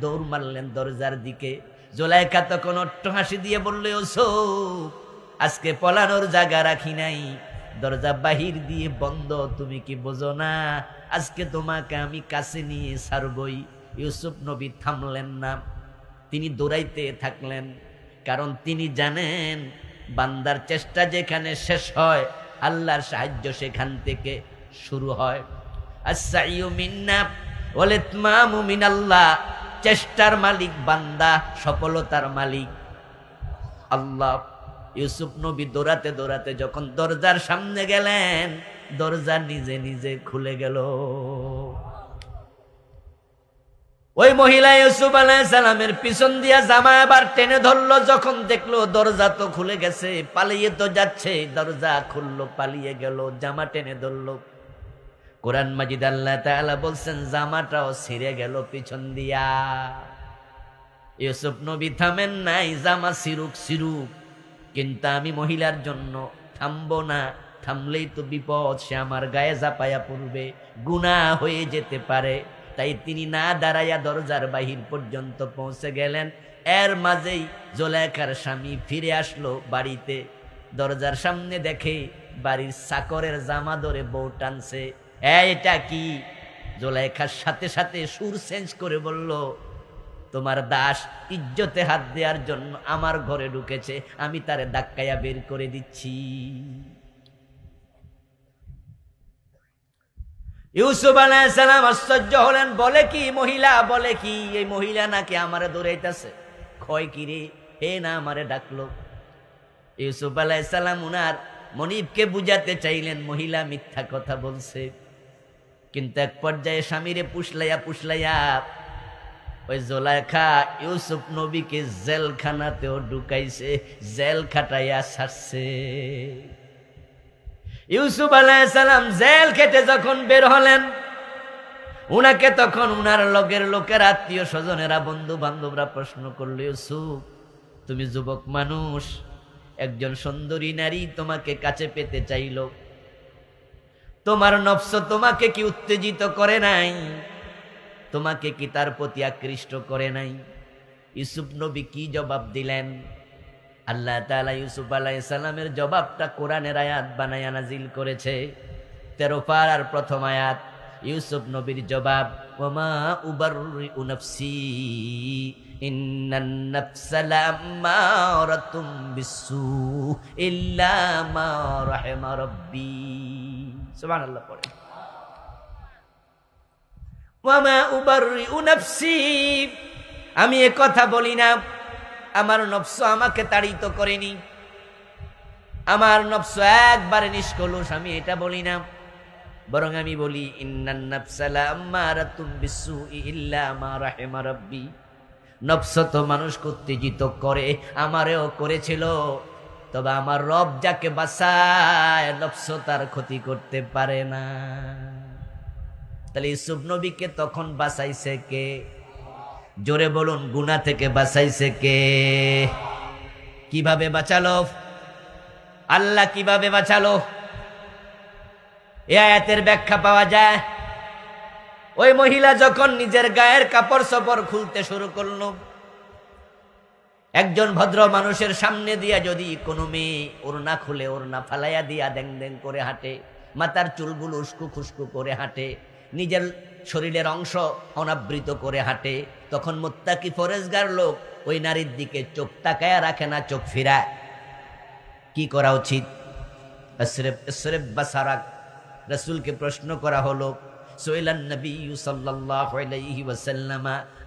দৌড় মারলেন দরজার দিকে। জুলাইখা তখন অট্টহাসি দিয়ে বলল, ইউসুফ, আজকে পলানোর জায়গা রাখি নাই, দরজা বাহির দিয়ে বন্ধ, তুমি কি বোঝো না আজকে তোমাকে আমি কাছে নিয়ে ছাড়বই। ইউসুফ নবী থামলেন না, তিনি দৌড়াইতে থাকলেন, কারণ তিনি জানেন বান্দার চেষ্টা যেখানে শেষ হয় আল্লাহর সাহায্য সেখান থেকে শুরু হয়। আস-সাইয়ু মিন্না ওয়াল ইতমামু মিনাল্লাহ। চেষ্টার মালিক বান্দা, সফলতার মালিক আল্লাহ। ইউসুফ নবী দৌড়াতে দৌড়াতে যখন দরজার সামনে গেলেন, দরজা নিজে নিজে খুলে গেল। ওই মহিলা ইউসুফ আলাইহিস সালামের পিছন দিয়া জামা আবার টেনে ধরলো। যখন দেখলো দরজা তো খুলে গেছে, পালিয়ে তো যাচ্ছে, দরজা খুললো, পালিয়ে গেল, জামা টেনে ধরলো। কোরআন মাজিদ আল্লাহ তাআলা বলছেন জামাটাও ছিঁড়ে গেল পিছন দিয়া। ইউসুফ নবী থামেন নাই, জামা ছিঁড়ুক ছিঁড়ুক, কিন্তু আমি মহিলার জন্য থামবো না। থামলেই তো বিপদ, সে আমার গায়ে ঝাঁপাইয়া পড়বে, গুনাহ হয়ে যেতে পারে। তাই তিনি না দাঁড়াইয়া দরজার বাহির পর্যন্ত পৌঁছে গেলেন। এর মাঝেই জুলাইখার স্বামী ফিরে আসলো বাড়িতে। দরজার সামনে দেখে বাড়ির চাকরের জামা ধরে বউ টানছে। এটা কি? জুলাইখার সাথে সাথে সুর চেঞ্জ করে বলল, তোমার দাস ইজ্জতে হাত দেওয়ার জন্য আমার ঘরে ঢুকেছে, আমি তারে ধাক্কাইয়া বের করে দিচ্ছি। ইউসুফ আলাইহিস সালাম আশ্চর্য হলেন, বলে কি মহিলা, বলে কি এই মহিলা নাকি আমারে দৌড়াইতেছে, কয় কি রে, হে না আমারে ডাকলো। ইউসুফ আলাইহিস সালাম উনার মনিবকে বুঝাতে চাইলেন মহিলা মিথ্যা কথা বলছে, কিন্তু এক পর্যায়ে স্বামীরে পুষলাইয়া ওই জুলাইখা ইউসুফ নবীকে জেলখানাতেও ঢুকাইছে, জেল খাটাইয়া ছাড়ছে। ইউসুফ আলাইহিস সালাম জেল খেটে যখন বের হলেন, উনাকে তখন উনার লগের লোকের আত্মীয় স্বজনেরা, বন্ধু বান্ধবরা প্রশ্ন করলো, ইউসুফ তুমি যুবক মানুষ, একজন সুন্দরী নারী তোমাকে কাছে পেতে চাইল, তোমার নফস তোমাকে কি উত্তেজিত করে নাই? তোমাকে কি তার প্রতি আকৃষ্ট করে নাই? ইউসুফ নবী কি জবাব দিলেন? আল্লাহ তাআলা ইউসুফ আলাইহিস সালামের জবাবটা কোরআনের আয়াত বানায়া নাজিল করেছে। 13 পারার প্রথম আয়াত, ইউসুফ নবীর জবাব, ওয়ামা উবাররিউ নাফসি ইন্নান নাফসা লাম্মারাতুম বিসসু ইল্লা মা রাহিমা রাব্বি। সুবহানাল্লাহ পড়ে। ওয়ামা উবাররিউ নাফসি, আমি এ কথা বলি না আমার নফস আমাকে তাড়িত করেনি, আমার নফস একবারে নিষ্কলুষ, আমি এটা বলি না, বরং আমি বলি ইন্নান নাফসা লাম্মারাতুম বিসসুই ইল্লা মা রাহিমা রাব্বি, নফস তো মানুষকে উত্তেজিত করে, আমারেও করেছিল, তবে আমার রব যাকে বাঁচায় নফস তার ক্ষতি করতে পারে না। তাহলে ইউসুফ নবীকে তখন বাঁচাইছে কে? জোরে বলুন, গুনাহ থেকে বাঁচাইছে কে? কিভাবে বাঁচালো আল্লাহ? কিভাবে বাঁচালো? এই আয়াতের ব্যাখ্যা পাওয়া যায়, ওই মহিলা যখন নিজের গায়ের কাপড় চোপড় খুলতে শুরু করলো, একজন ভদ্র মানুষের সামনে দিয়া যদি কোনো মেয়ে ওড়না খুলে, ওড়না ফালাইয়া দিয়া দেং দেং করে হাঁটে, মাথার চুলগুলো উস্কু খুস্কু করে হাঁটে, নিজের শরীরের অংশ অনাবৃত করে হাঁটে, তখন মুত্তাকি ফরেজগার লোক ওই নারীর দিকে চোখ তাকায়া রাখে না, চোখ ফিরায়। কি করা উচিত? আসরিফ বাসারাক, রাসূলকে প্রশ্ন করা হলো, সুইলান নবী সাল্লাল্লাহু আলাইহি ওয়াসাল্লাম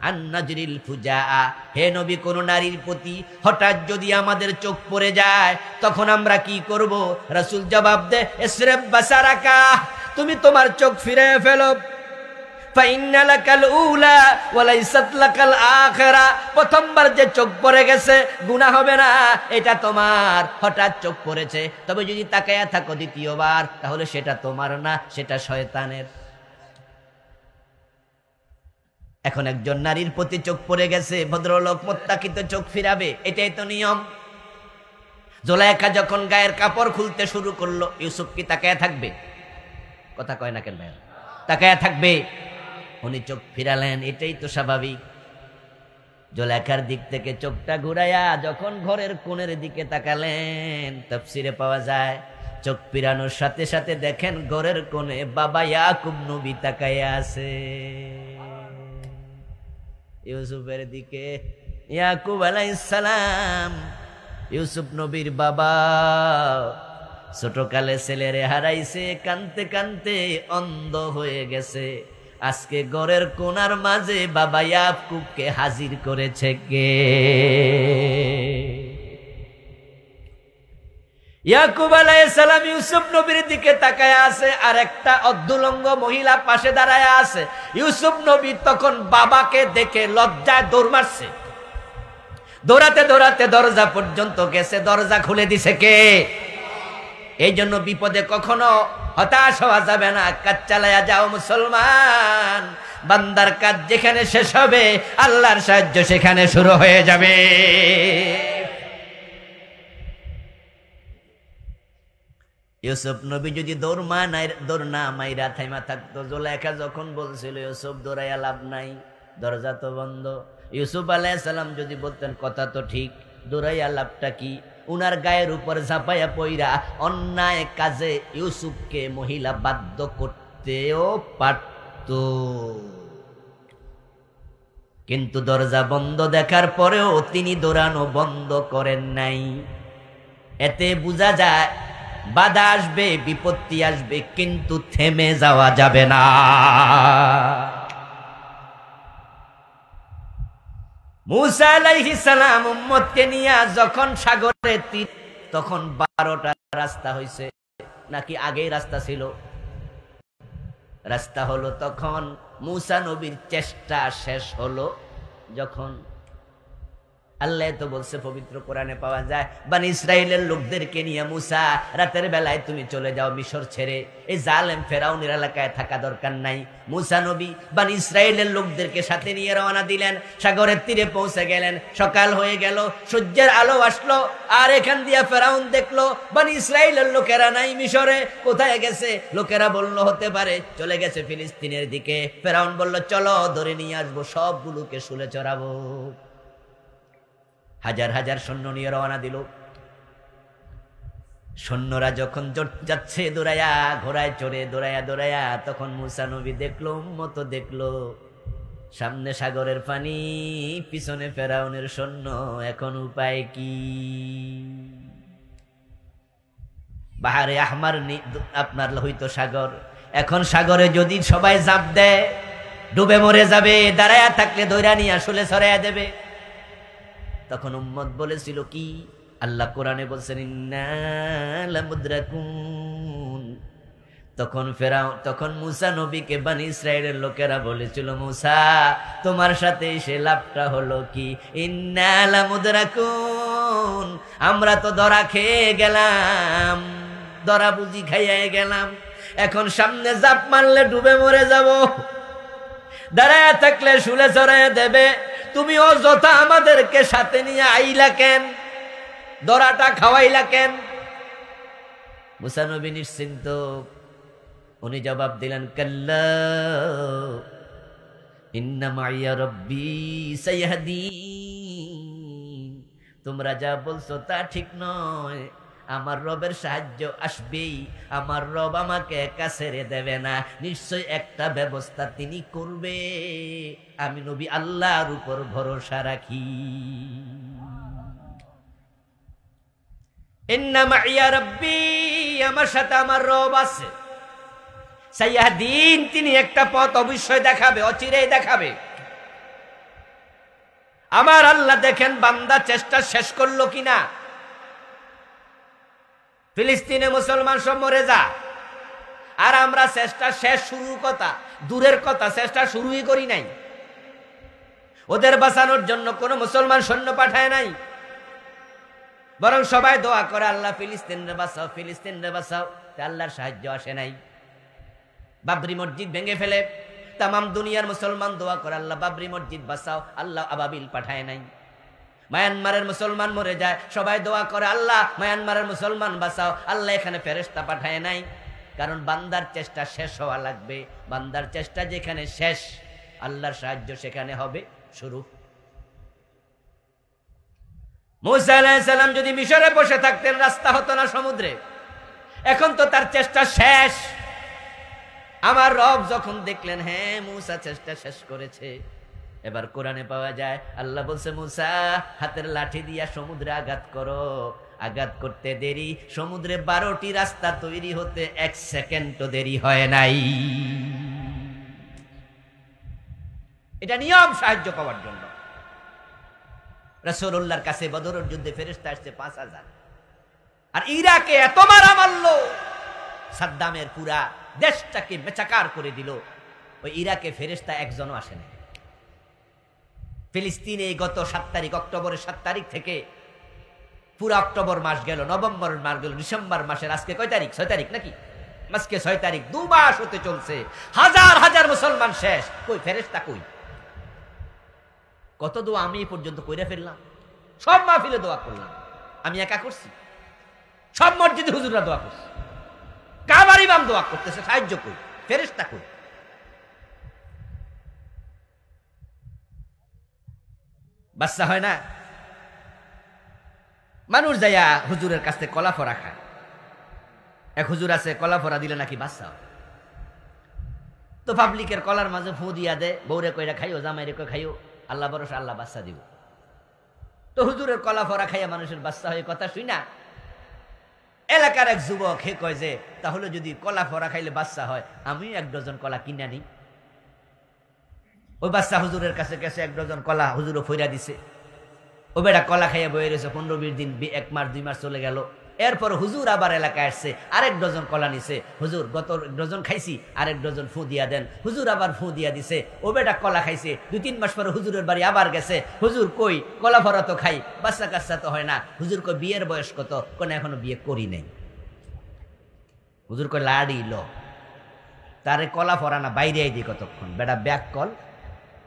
আন নাজরিল ফুজাআ, হে নবী, কোন নারীর প্রতি হঠাৎ যদি আমাদের চোখ পড়ে যায় তখন আমরা কি করব? রাসূল জবাব দেয়, আসরিফ বাসারাকা, তুমি তোমার চোখ ফিরিয়ে ফেলো, ফাইন্না লাকাল উলা ওয়া লাইসাত লাকাল আখিরা, প্রথমবার যে চোখ পড়ে গেছে গুনাহ হবে না, এটা তোমার, হঠাৎ চোখ পড়েছে, তবে যদি তাকায়া থাকো দ্বিতীয়বার তাহলে সেটা তোমার না, সেটা শয়তানের। এখন একজন নারীর প্রতি চোখ পড়ে গেছে, ভদ্রলোক মুত্তাকিতে চোখ ফিরাবে, এটাই তো নিয়ম। জুলাইখা যখন গায়ের কাপড় খুলতে শুরু করলো, ইউসুফ কি তাকায়া থাকবে? কথা কয় না কেন ভাই? তাকায়া থাকবে? উনি চোখ ফিরালেন, এটাই তো স্বাভাবিক। জুলাইখার দিক থেকে চোখটা ঘুরাইয়া যখন ঘরের কোণের দিকে তাকালেন, তাফসিরে পাওয়া যায় চোখ ফিরানোর সাথে সাথে দেখেন ঘরের কোণে বাবা ইয়াকুব নবী তাকায়া আছে ইউসুফের দিকে। ইয়াকুব আলাইহিস সালাম, ইউসুফ নবীর বাবা, ছোটকালে ছেলেরে হারাইছে, কানতে কানতে অন্ধ হয়ে গেছে, আজকে ঘরের কোণার মাঝে বাবা ইয়াকুবকে হাজির করেছে কে? ইয়াকুব আলাইহিস সালাম ইউসুফ নবীর দিকে তাকায় আছে, আর একটা অর্ধুলঙ্গ মহিলা পাশে দাঁড়ায় আছে। ইউসুফ নবী তখন বাবাকে দেখে লজ্জায় দৌড় মারছে, দৌড়াতে দৌড়াতে দরজা পর্যন্ত গেছে, দরজা খুলে দিছে কে? এই জন্য বিপদে কখনো হতাশ হওয়া যাবে না, কাজ চালায়া যাও মুসলমান, বান্দার কাজ যেখানে শেষ হবে আল্লাহর সাহায্য সেখানে শুরু হয়ে যাবে। ইউসুফ নবী যদি দৌড় না মাইরা থাইমা থাকতো, জুলাইখা যখন বলছিল ইউসুফ দৌড়াইয়া লাভ নাই, দরজা তো বন্ধ, ইউসুফ আলাইহিস সালাম যদি বলতেন কথা তো ঠিক, দৌড়াইয়া লাভটা কি? উনার গায়ের উপর ঝাঁপাইয়া পইরা অন্যায় কাজে ইউসুফকে মহিলা বাধ্য করতেও পারত, কিন্তু দরজা বন্ধ দেখার পরেও তিনি দৌড়ানো বন্ধ করেন নাই। এতে বোঝা যায় বাধা আসবে, বিপত্তি আসবে, কিন্তু থেমে যাওয়া যাবে না। মুসা আলাইহিস সালাম উম্মতকে নিয়ে যখন সাগরে তীর, তখন 12টা রাস্তা হইছে, নাকি আগেই রাস্তা ছিল? রাস্তা হলো তখন মুসা নবীর চেষ্টা শেষ হলো যখন আল্লাহ তো বলছে, পবিত্র কোরআনে পাওয়া যায়, বনি ইসরাইলের লোকদেরকে নিয়ে মুসা রাতের বেলায় তুমি চলে যাও মিশর ছেড়ে, এই জালেম ফেরাউনের এলাকায় থাকা দরকার নাই। মুসা নবী বনি ইসরাইলের লোকদেরকে সাথে নিয়ে রওনা দিলেন, সাগরের তীরে পৌঁছে গেলেন, সকাল হয়ে গেল, সূর্যের আলো আসলো, আর এখান দিয়া ফেরাউন দেখলো বনি ইসরাইলের লোকেরা নাই মিশরে, কোথায় গেছে? লোকেরা বলল হতে পারে চলে গেছে ফিলিস্তিনের দিকে। ফেরাউন বলল চলো ধরে নিয়ে আসবো, সবগুলোকে শুলে চড়াবো। হাজার হাজার সৈন্য নিয়ে রওনা দিল। সৈন্যরা যখন যাচ্ছে দৌড়াইয়া, ঘোড়ায় চড়ে দৌড়াইয়া দৌড়াইয়া, তখন মুসা নবী দেখলো, উম্মত দেখলো, সামনে সাগরের পানি, পিছনে ফেরাউনের সৈন্য, এখন উপায় কি? বাহারে আহমার আপনার লোহিত সাগর, এখন সাগরে যদি সবাই ঝাঁপ দেয় ডুবে মরে যাবে, দাঁড়াইয়া থাকলে দৌড়া নিয়ে আসলে ছড়াইয়া দেবে। তখন উম্মত বলেছিল কি? আল্লাহ কোরআনে বলছেন ইন্না লামুদরাকুন। তখন মুসা নবীকে বনি ইসরাইলের লোকেরা বলেছিল, মুসা তোমার সাথে সে লাভটা হলো কি? ইন্না লামুদরাকুন, আমরা তো ধরা খেয়ে গেলাম, ধরা বুঝি খাইয়ে গেলাম, এখন সামনে জাপ মারলে ডুবে মরে যাব, দাঁড়ায় থাকলে শুলে চড়াইয়া দেবে, তুমি অযথা আমাদেরকে সাথে নিয়ে আইলা কেন, দরাটা খাওয়াইলা কেন? মুসা নবী নিশ্চিন্ত, উনি জবাব দিলেন কাল্লা ইন্না মাইয়া রব্বি সাইয়াহদিন। তোমরা যা বলছো তা ঠিক নয়, আমার রবের সাহায্য আসবেই, আমার রব আমাকে একা ছেড়ে দেবে না, নিশ্চয় একটা ব্যবস্থা তিনি করবে, আমি নবী আল্লাহর উপর ভরসা রাখি। ইন্না মাইয়া রব্বি, আমার সাথে আমার রব আছে, সাইয়াহদিন, তিনি একটা পথ অবশ্যই দেখাবে, অচিরেই দেখাবে। আমার আল্লাহ দেখেন বান্দা চেষ্টা শেষ করলো কিনা। ফিলিস্তিনে মুসলমান সব মরে যা, আর আমরা চেষ্টা শেষ শুরুর কথা দূরের কথা, চেষ্টা শুরুই করি নাই। ওদের বাঁচানোর জন্য কোন মুসলমান সৈন্য পাঠায় নাই, বরং সবাই দোয়া করে আল্লাহ ফিলিস্তিনে বাঁচাও, ফিলিস্তিনে বাঁচাও। আল্লাহর সাহায্য আসে নাই। বাবরি মসজিদ ভেঙে ফেলে তামাম দুনিয়ার মুসলমান দোয়া করে আল্লাহ বাবরি মসজিদ বাঁচাও, আল্লাহ আবাবিল পাঠায় নাই। মায়ানমারের মুসলমান মরে যায়, সবাই দোয়া করে আল্লাহ মায়ানমারের মুসলমান বাঁচাও, আল্লাহ এখানে ফেরেশতা পাঠায় নাই। কারণ বান্দার চেষ্টা শেষ হওয়া লাগবে, বান্দার চেষ্টা যেখানে শেষ আল্লাহর সাহায্য সেখানে হবে শুরু। মুসা আলাইহিস সালাম যদি মিশরে বসে থাকতেন রাস্তা হতো না সমুদ্রে, এখন তো তার চেষ্টা শেষ। আমার রব যখন দেখলেন হ্যাঁ মুসা চেষ্টা শেষ করেছে, এবার কোরআনে পাওয়া যায় আল্লাহ বলছে মুসা হাতের লাঠি দিয়া সমুদ্রে আঘাত করো। আঘাত করতে দেরি, সমুদ্রে 12টি রাস্তা তৈরি হতে 1 সেকেন্ডও দেরি হয় নাই। এটা নিয়ম সাহায্য পাওয়ার জন্য। রাসূলুল্লাহর কাছে বদরের যুদ্ধে ফেরেশতা আসছে 5000, আর ইরাকে এত মারা মারলো, সাদ্দামের পুরা দেশটাকে বেচাকার করে দিল, ওই ইরাকে ফেরেশতা একজনও আসে না। ফিলিস্তিনে গত 7 তারিখ, অক্টোবরের 7 তারিখ থেকে পুরা অক্টোবর মাস গেল, নভেম্বর মাস গেল, ডিসেম্বর মাসের আজকে কয় তারিখ? 6 তারিখ নাকি? আজকে 6 তারিখ, 2 মাস হতে চলছে, হাজার হাজার মুসলমান শেষ, কই ফেরেশতা কই? কত দোয়া আমি এই পর্যন্ত কইরা ফেললাম, সব মাহফিলে দোয়া করলাম, আমি একা করছি? সব মসজিদে হুজুররা দোয়া করছে, কাবার ইমাম দোয়া করতেছে, সাহায্য কই? ফেরেশতা কই? বাচ্চা হয় না? মানুষ যাইয়া হুজুরের কাছ থেকে কলা ফরা খায়। এক হুজুর আছে, কলা ফরা দিলে নাকি বাচ্চা হয়। তো পাবলিকের কলার মাঝে ফু দিয়া দে, বউরে কইরা খাইও, জামাইরে কই খাইও, আল্লাহ ভরসা, আল্লাহ বাচ্চা দিব। তো হুজুরের কলা ফরা খাইয়া মানুষের বাচ্চা হয়, কথা শুই না। এলাকার এক যুবক হে কয় যে তাহলে যদি কলা ফরা খাইলে বাচ্চা হয়, আমি 1 ডজন কলা কিনে নিই। ওই বাচ্চা হুজুরের কাছে গেছে, 1 ডজন কলা হুজুরও ফইরা দিছে। ও বেটা কলা খাইয়া বয়ে রয়েছে, 15-20 দিন, 1 মাস 2 মাস চলে গেল। এরপর হুজুর আবার এলাকায় আসছে, আরেক ডজন কলা নিছে। হুজুর গত ডজন খাইছি, আরেক ডজন ফু দিয়া দেন। হুজুর আবার ফু দিয়া দিছে। ও বেটা কলা খাইছে, 2-3 মাস পরে হুজুরের বাড়ি আবার গেছে। হুজুর কই কলা ভরা তো খাই, বাচ্চা কাচ্চা তো হয় না। হুজুর কই বিয়ের বয়স কত? কোন এখনো বিয়ে করি নাই। হুজুর কই লাড়ি ল, তারে কলা ফরা না বাইরে আই দি কতক্ষণ, বেটা ব্যাক কল।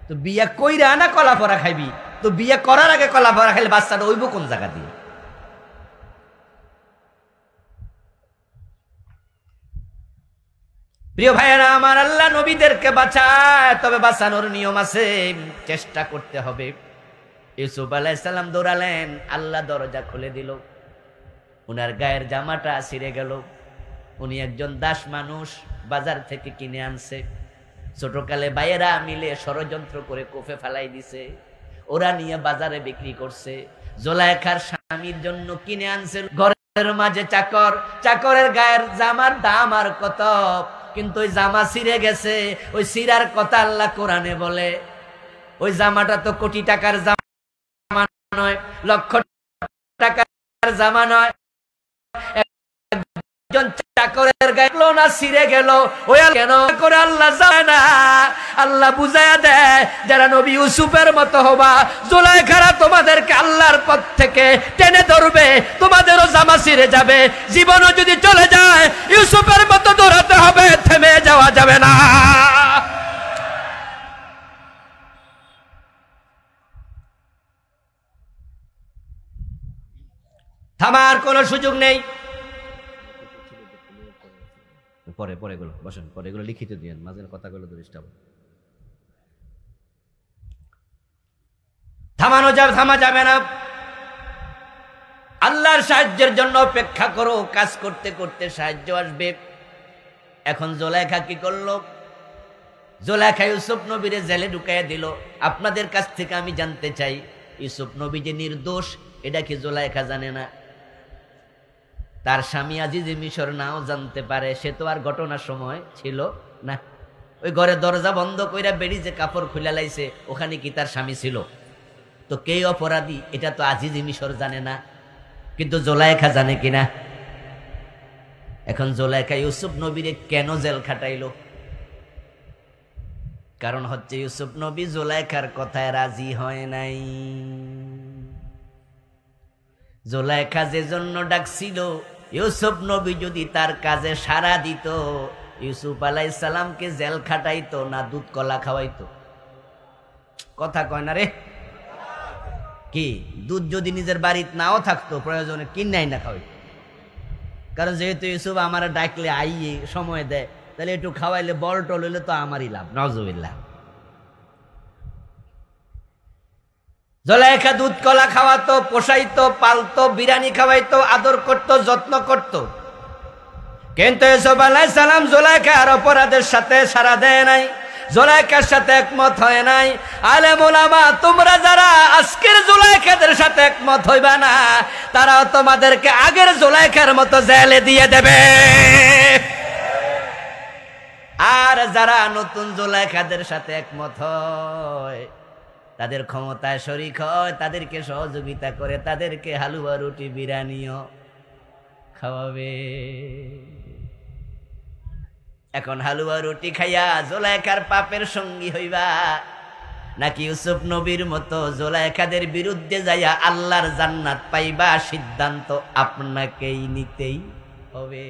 তো বিয়ে কইরা না কলা ফরা খাইবি? তো বিয়ে করার আগে কলা ফরা খাইলে বাচ্চাটা হইব কোন জায়গা দিয়ে? প্রিয় ভাইয়েরা আমার, আল্লাহ নবীদেরকে বাঁচায়, তবে বাঁচানোর নিয়ম আছে, চেষ্টা করতে হবে। ইউসুফ আলাইহিস সালাম দৌড়ালেন, আল্লাহ দরজা খুলে দিল, উনার গায়ের জামাটা ছিঁড়ে গেল। উনি একজন দাস মানুষ, বাজার থেকে কিনে আনছে। ছোটকালে ভাইয়েরা মিলে ষড়যন্ত্র করে কোফে ফেলাই দিছে, ওরা নিয়ে বাজারে বিক্রি করছে। জোলাইখার স্বামীর জন্য কিনে আনছে, ঘরের মাঝে চাকর, চাকরের গায়ের জামার দাম আর কত, কিন্তু ওই জামা ছিঁড়ে গেছে। ওই ছিঁড়ার কথা আল্লাহ কোরআনে বলে, ওই জামাটা তো কোটি টাকার জামা নয়, লক্ষ টাকার জামা নয়, একজন চাকরের গায়ে না ছিঁড়ে গেল, ওই কেন করে আল্লাহ জানে না। আল্লাহ বুঝায়া দেয়, যারা নবী ইউসুফের মতো হবা, জুলাইখারা তোমাদেরকে আল্লাহর পথ থেকে টেনে ধরবে, তোমাদেরও জামা ছিঁড়ে যাবে, জীবনও যদি চলে যায় ইউসুফের মতো দৌড়াতে হবে, থেমে যাওয়া যাবে না। থামার কোনো সুযোগ নেই। পরে পরে এগুলো বসেন, পরে এগুলো লিখিত দিয়েন, মাঝে কথাগুলো তো ডিস্টার্ব। থামা যাবে না। আল্লাহর সাহায্যের জন্য অপেক্ষা করো, কাজ করতে করতে সাহায্য আসবে। এখন জুলাইখা কি করলো? জুলাইখা ইউসুফ নবীরে জেলে ঢুকাইয়া দিল। আপনাদের কাছ থেকে আমি জানতে চাই, ইউসুফ নবী যে নির্দোষ এটা কি জুলাইখা জানে না? তার স্বামী আজিজে মিশর নাও জানতে পারে, সে তো আর ঘটনার সময় ছিল না। ওই ঘরে দরজা বন্ধ কইরা বেড়ি যে কাপড় খুলে লাইছে, ওখানে কি তার স্বামী ছিল? তো কে অপরাধী এটা তো আজিজে মিশর জানে না, কিন্তু জুলাইখা জানে কিনা? এখন জুলাইখা ইউসুফ নবীরে কেন জেল খাটাইলো? কারণ হচ্ছে ইউসুফ নবী জুলাইখার কথায় রাজি হয় নাই। জুলাইখা যে জন্য ডাকছিল, ইউসুফ নবী যদি তার কাজে সাড়া দিত, ইউসুফ আলাইহিস সালামকে জেল খাটাইতো না দুধ কলা খাওয়াইতো? কথা কয় না রে। কি দুধ যদি নিজের বাড়িতে নাও থাকতো, প্রয়োজনে কিনাই না খাওয়াইতো। কারণ যেহেতু ইউসুফ আমার ডাকলে আইয়ে সময় দেয়, তাহলে একটু খাওয়াইলে বল টল হইলে তো আমারই লাভ। নাউজুবিল্লাহ। জুলাইখা দুধ কলা খাওয়াতো, পোষাইতো, পালতো, বিরিয়ানি খাওয়াইতো, আদর করতো, যত্ন করতো। কিন্তু ইউসুফ আলাইহিস সালাম জুলাইখার অপরাধের সাথে সাড়া দেয় নাই, জুলাইখার সাথে একমত হয় নাই। আলেম ওলামা তোমরা যারা আজকের জুলাইখাদের সাথে একমত হইবা না, তারাও তোমাদেরকে আগের জুলাইখার মতো জেলে দিয়ে দেবে। আর যারা নতুন জুলাইখাদের সাথে একমত হয়, তাদের ক্ষমতায় শরীক হয়, তাদেরকে সহযোগিতা করে, তাদেরকে হালুয়া রুটি বিরিয়ানিও খাওয়াবে। এখন হালুয়া রুটি খাইয়া জুলাইখার পাপের সঙ্গী হইবা, নাকি ইউসুফ নবীর মতো জুলাইখাদের বিরুদ্ধে যাইয়া আল্লাহর জান্নাত পাইবা? সিদ্ধান্ত আপনাকেই নিতেই হবে।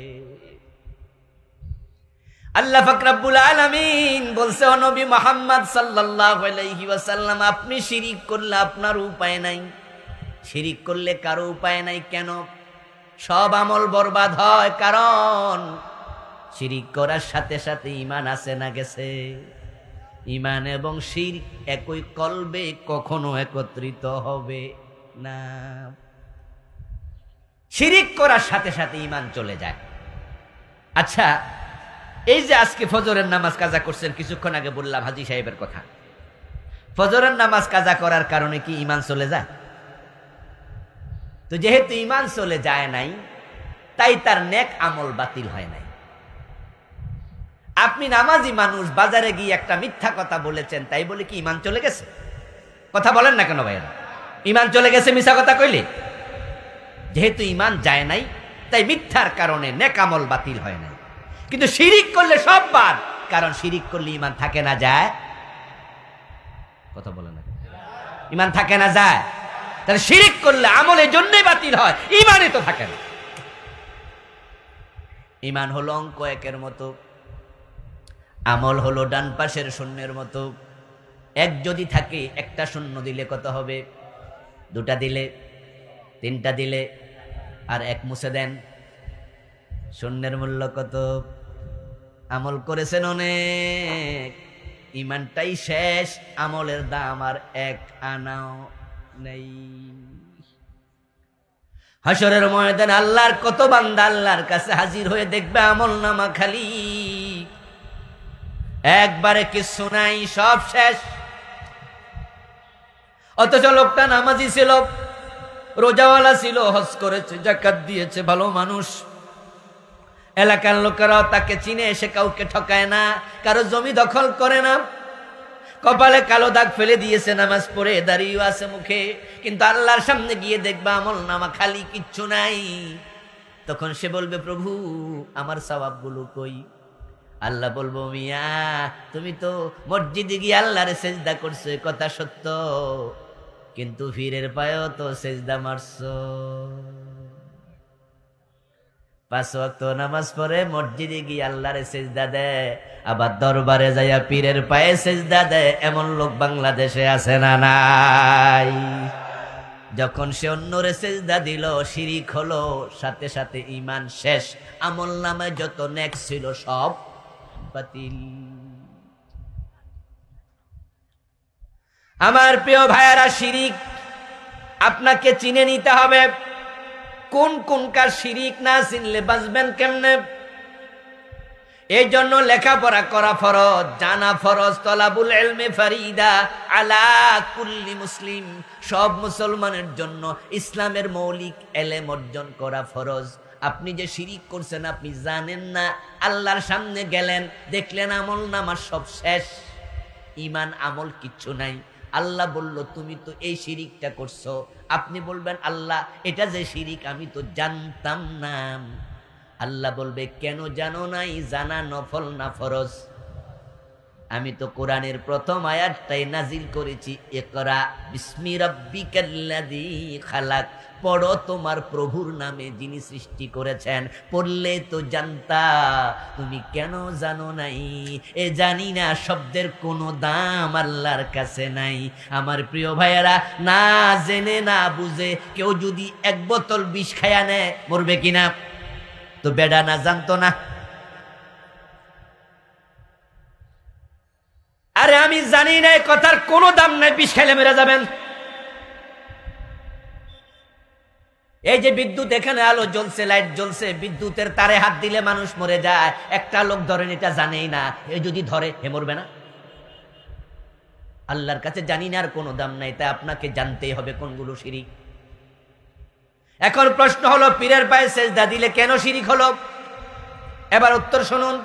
আল্লাহ পাক রব্বুল আলামিন বলছে, ও নবী মুহাম্মদ সাল্লাল্লাহু আলাইহি ওয়াসাল্লাম, আপনি শিরিক করলে আপনার উপায় নাই। শিরিক করলে কারো উপায় নাই। কেন? সব আমল বরবাদ হয়, কারণ শিরিক করার সাথে সাথে ঈমান আছে না গেছে? ঈমান এবং শিরক একই কলবে কখনো একত্রিত হবে না। শিরিক করার সাথে সাথে ঈমান চলে যায়। আচ্ছা, এই যে আজকে ফজরের নামাজ কাজা করছেন, কিছুক্ষণ আগে বললাম হাজী সাহেবের কথা, ফজরের নামাজ কাজা করার কারণে কি ঈমান চলে যায়? তো যেহেতু ঈমান চলে যায় নাই, তাই তার নেক আমল বাতিল হয় নাই। আপনি নামাজি মানুষ, বাজারে গিয়ে একটা মিথ্যা কথা বলেছেন, তাই বলে কি ঈমান চলে গেছে? কথা বলেন না কেন ভাইয়েরা? ঈমান চলে গেছে মিথ্যা কথা কইলে? যেহেতু ঈমান যায় নাই, তাই মিথ্যার কারণে নেক আমল বাতিল হয় নাই। কিন্তু শিরিক করলে সব বাদ, কারণ শিরিক করলে ঈমান থাকে না যায়? কথা বলেন না, ঈমান থাকে না যায়? তাহলে শিরিক করলে আমলের জন্যই বাতিল হয়, ঈমানই তো থাকে না। ঈমান হলো অঙ্ক একের মতো, আমল হলো ডান পাশের শূন্যের মতো। এক যদি থাকে, একটা শূন্য দিলে কত হবে? দুটা দিলে, তিনটা দিলে, আর এক মুছে দেন, শূন্যের মূল্য কত? আমল করেছেন অনেক, ঈমানটাই শেষ, আমলের দাম আর এক আনাও নেই। হাসরের ময়দানে আল্লাহর কত বান্দা আল্লাহর কাছে হাজির হয়ে দেখবে আমল নামা খালি, একবারে কিছু নাই, সব শেষ। অথচ লোকটা নামাজি ছিল, রোজাওয়ালা ছিল, হজ করেছে, যাকাত দিয়েছে, ভালো মানুষ। এলাকার লোকেরাও তাকে চিনে, এসে কাউকে ঠকায় না, কারো জমি দখল করে না, কপালে কালো দাগ ফেলে দিয়েছে, নামাজ পড়ে দাঁড়িয়ে আছে মুখে, কিন্তু আল্লাহর সামনে গিয়ে দেখবা আমল নামা খালি, কিচ্ছু নাই। তখন সে বলবে, প্রভু আমার সওয়াবগুলো কই? আল্লাহ বলবো, মিয়া তুমি তো মসজিদে গিয়ে আল্লাহরে সেজদা করছো, কথা সত্য, কিন্তু পীরের পায়েও তো সেজদা মারছো। 5 ওয়াক্ত নামাজ পড়ে মসজিদে গিয়ে আল্লাহরে সেজদা দেয়, আবার দরবারে যাইয়া পীরের পায়ে সেজদা দেয়, এমন লোক বাংলাদেশে আছে না নাই? যখন সে অন্যরে সেজদা দিল, শিরিক হলো, সাথে সাথে ঈমান শেষ, আমল নামায় যত নেক ছিল সব বাতিল। আমার প্রিয় ভাইয়ারা, শিরিক আপনাকে চিনে নিতে হবে। কোন কোন কাজ শিরিক, না চিনলে বাঁচবেন কেমনে? এই জন্য লেখাপড়া করা ফরজ, জানা ফরজ। তলাবুল ইলমি ফারিদা আলা কুল্লি মুসলিম, সব মুসলমানের জন্য ইসলামের মৌলিক এলেম অর্জন করা ফরজ। আপনি যে শিরিক করছেন আপনি জানেন না, আল্লাহর সামনে গেলেন, দেখলেন আমল নামা সব শেষ, ঈমান আমল কিচ্ছু নাই। আল্লাহ বলল, তুমি তো এই শিরিকটা করছো। আপনি বলবেন, আল্লাহ এটা যে শিরিক আমি তো জানতাম না। আল্লাহ বলবে, কেন জানো নাই? জানা নফল না ফরজ? আমি তো কোরআনের প্রথম আয়াতটাই নাজিল করেছি, ইকরা বিসমি রাব্বিকাল্লাযী খালাক, পড়ো তোমার প্রভুর নামে যিনি সৃষ্টি করেছেন। পড়লে তো জানতা, তুমি কেন জানো নাই? এ জানি না শব্দের কোনো দাম আল্লাহর কাছে নাই। আমার প্রিয় ভাইয়েরা, না জেনে না বুঝে কেউ যদি 1 বোতল বিষ খায়া নেয়, মরবে কিনা? তো বেডা না জানতো না? আরে আমি জানি না, কথার কোনো দাম নাই, বিষ খাইলে মেরে যাবেন। এই যে বিদ্যুৎ, এখানে আলো জ্বলছে, লাইট জ্বলছে, বিদ্যুতের তারে হাত দিলে মানুষ মরে যায়, একটা লোক ধরেন, এটা জানেই না, এ যদি ধরে হে মরবে না? আল্লাহর কাছে জানি না আর কোনো দাম নাই, তাই আপনাকে জানতেই হবে কোনগুলো শিরিক। এখন প্রশ্ন হলো, পীরের পায়ে সেজদা দিলে কেন শিরিক হলো? এবার উত্তর শুনুন।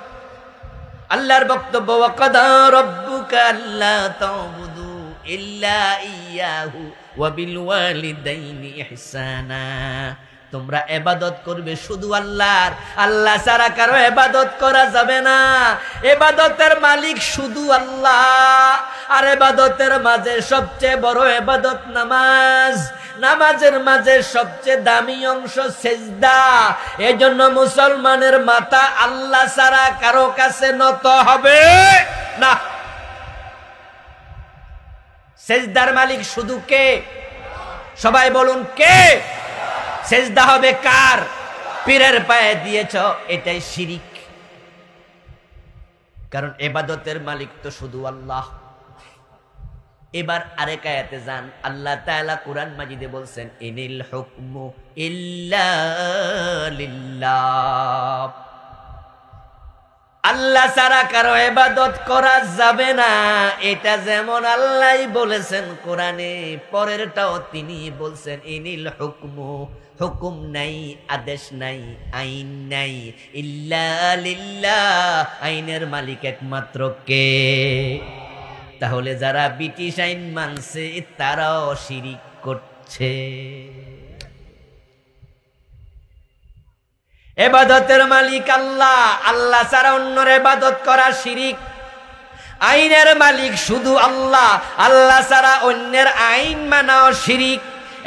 আল্লাহর বক্তব্য, ওয়াকাদা রাব্বুকা আল্লা তা'বুদু ইল্লা ইয়্যাহু ওয়া বিল ওয়ালিদাইনি ইহসানা। তোমরা ইবাদত করবে শুধু আল্লাহর, আল্লাহ ছাড়া কারো ইবাদত করা যাবে না। ইবাদতের মালিক শুধু আল্লাহ। আর ইবাদতের মাঝে সবচেয়ে বড় ইবাদত নামাজ, নামাজের মাঝে সবচেয়ে দামি অংশ সেজদা। এজন্য মুসলমানের মাথা আল্লাহ ছাড়া কারো কাছে নত হবে না। সেজদার মালিক শুধু কে? সবাই বলুন, কে? সেজদা হবে কার? পীরের পায়ে দিয়েছ, এটাই শিরিক। কারণ ইবাদতের মালিক তো শুধু আল্লাহ। এবার আরেক আয়াতে যান, আল্লাহ তাআলা কুরআন মাজিদে বলছেন, ইনিল হুকমু ইল্লা লিল্লাহ। আল্লাহ ছাড়া কারো ইবাদত করা যাবে না। এটা যেমন আল্লাহই বলেছেন কোরআনে, পরেরটাও তিনি বলছেন, ইনিল হুকমু, হুকুম নাই, আদেশ নাই, আইন নাই, ইল্লা লিল্লাহ, আইনের মালিক একমাত্র কে? তাহলে যারা ব্রিটিশ আইন মানছে তারাও শিরিক করছে। ইবাদতের মালিক আল্লাহ, আল্লাহ ছাড়া অন্যের ইবাদত করা শিরিক। আইনের মালিক শুধু আল্লাহ, আল্লাহ ছাড়া অন্যের আইন মানাও শিরিক।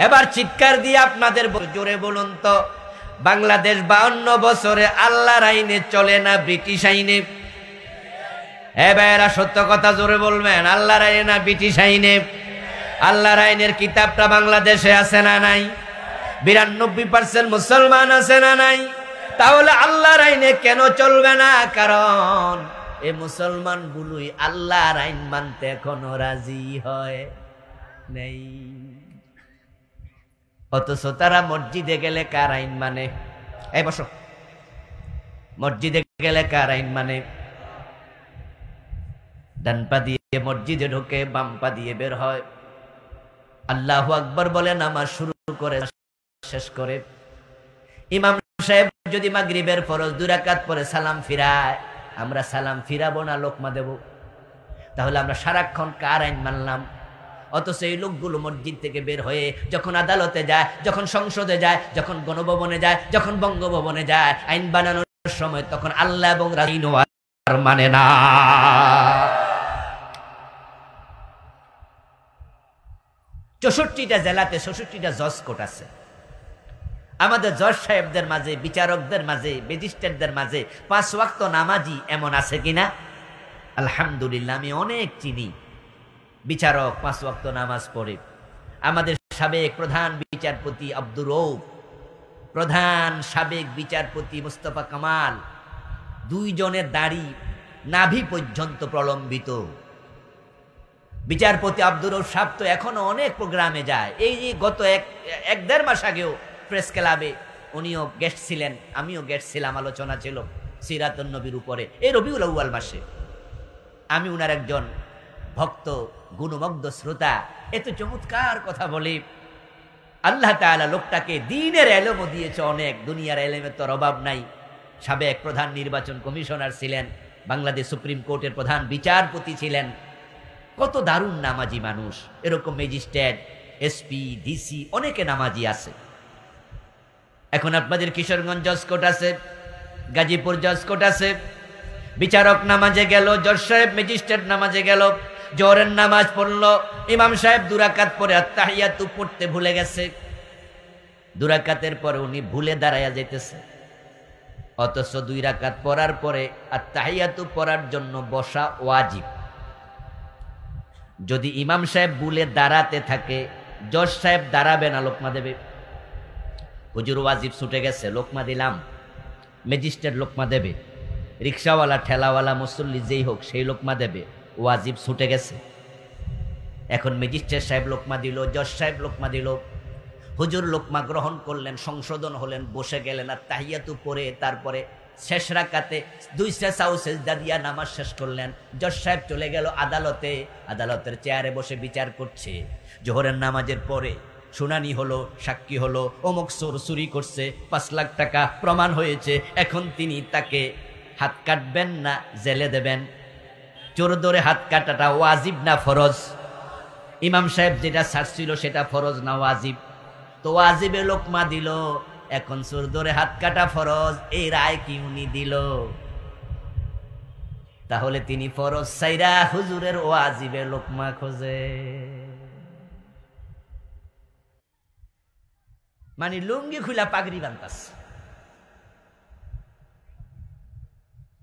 এবার চিৎকার দিয়ে আপনাদের জোরে বলুন তো, বাংলাদেশ 52 বছরে আল্লাহর আইনে চলে না ব্রিটিশ আইনে? এবারে সত্য কথা জোরে বলবেন, আল্লাহর আইনে না ব্রিটিশ আইনে? আল্লাহর আইনের কিতাবটা বাংলাদেশে আছে না নাই? 92% মুসলমান আছে না নাই? তাহলে আল্লাহর আইনে কেন চলবে না? কারণ এই মুসলমান গুলোই আল্লাহর আইন মানতে এখনো রাজি হয় নাই। অথচ তারা মসজিদে গেলে কার আইন মানে? এই বসো, মসজিদে গেলে কার আইন মানে? ডান পা দিয়ে মসজিদে ঢোকে, বাম পা দিয়ে বের হয়। আল্লাহু আকবার বলে নামাজ শুরু করে, শেষ করে। ইমাম সাহেব যদি মাগরিবের ফরজ 2 রাকাত পরে সালাম ফিরায়, আমরা সালাম ফিরাবো না লোকমা দেব? তাহলে আমরা সারাক্ষণ কার আইন মানলাম? অথচ এই লোকগুলো মসজিদ থেকে বের হয়ে যখন আদালতে যায়, যখন সংসদে যায়, যখন গণভবনে যায়, যখন বঙ্গভবনে যায় আইন বানানোর সময়, তখন আল্লাহ এবং রাসূল আর মানে না। 64টা জেলাতে 66টা জজ কোর্ট আছে। আমাদের জজ সাহেবদের মাঝে, বিচারকদের মাঝে, ম্যাজিস্ট্রেটদের মাঝে 5 ওয়াক্ত নামাজি এমন আছে কিনা? আলহামদুলিল্লাহ, আমি অনেক চিনি বিচারক 5 ওয়াক্ত নামাজ পড়ে। আমাদের সাবেক প্রধান বিচারপতি আব্দুর রউফ, প্রধান সাবেক বিচারপতি মুস্তফা কামাল, 2 জনের দাড়ি নাভি পর্যন্ত প্রলম্বিত। বিচারপতি আব্দুর রউফ সাহেব তো এখনো অনেক প্রোগ্রামে যায়। এই যে গত 1-1.5 মাস আগেও প্রেস ক্লাবে উনিও গেস্ট ছিলেন, আমিও গেস্ট ছিলাম, আলোচনা ছিল সিরাতুন নবীর উপরে এই রবিউল আউয়াল মাসে। আমি উনার একজন ভক্ত, গুণমগ্ধ শ্রোতা। এত চমৎকার কথা বলে। আল্লাহ তাআলা লোকটাকে দ্বীনের ইলমও দিয়েছে অনেক, দুনিয়ার ইলমের তো অভাব নাই। সাবেক প্রধান নির্বাচন কমিশনার ছিলেন, বাংলাদেশ সুপ্রিম কোর্টের প্রধান বিচারপতি ছিলেন। কত দারুণ নামাজি মানুষ। এরকম ম্যাজিস্ট্রেট, এসপি, ডিসি অনেকে নামাজি আছে। এখন আপনাদের কিশোরগঞ্জ জজ কোর্ট আছে, গাজীপুর জজ কোর্ট আছে। বিচারক নামাজে গেল, জজ সাহেব ম্যাজিস্ট্রেট নামাজে গেল, জোহরের নামাজ পড়লো, ইমাম সাহেব 2 রাকাত পরে আত্তাহিয়াতু পড়তে ভুলে গেছে। 2 রাকাতের পরে উনি ভুলে দাঁড়ায়া যাইতেছে, অথচ 2 রাকাত পড়ার পরে আত্তাহিয়াতু পড়ার জন্য বসা ওয়াজিব। যদি ইমাম সাহেব ভুলে দাঁড়াতে থাকে, জজ সাহেব দাঁড়াবে না, লোকমা দেবে। হুজুর ওয়াজিব ছুটে গেছে, লোকমা দিলাম। ম্যাজিস্ট্রেট লোকমা দেবে, রিক্সাওয়ালা, ঠেলাওয়ালা, মুসল্লি যেই হোক সেই লোকমা দেবে। ওয়াজিব ছুটে গেছে। এখন ম্যাজিস্ট্রেট সাহেব লোকমা দিল, জজ সাহেব লোকমা দিল, হুজুর লোকমা গ্রহণ করলেন, সংশোধন হলেন, বসে গেলেন আর তাহিয়াতু পড়ে তারপরে শেষ রাকাতে 2 সেজদা দিয়া নামাজ শেষ করলেন। জজ সাহেব চলে গেল আদালতে, আদালতের চেয়ারে বসে বিচার করছে। জোহরের নামাজের পরে শুনানি হলো, সাক্ষী হলো, অমুক চোর চুরি করছে, 5 লাখ টাকা প্রমাণ হয়েছে। এখন তিনি তাকে হাত কাটবেন না জেলে দেবেন? চোর ধরে হাত কাটাটা ওয়াজিব না ফরজ? ইমাম সাহেব যেটা ছাড়ছিল সেটা ফরজ না ওয়াজিব? তো ওয়াজিবে লোকমা দিল, এখন চোর ধরে হাত কাটা ফরজ, এই রায় কি উনি দিল? তাহলে তিনি ফরজ সাইরা হুজুরের ওয়াজিবে লোকমা খোঁজে। মানে লুঙ্গি খুলা পাগড়ি বান্তাস।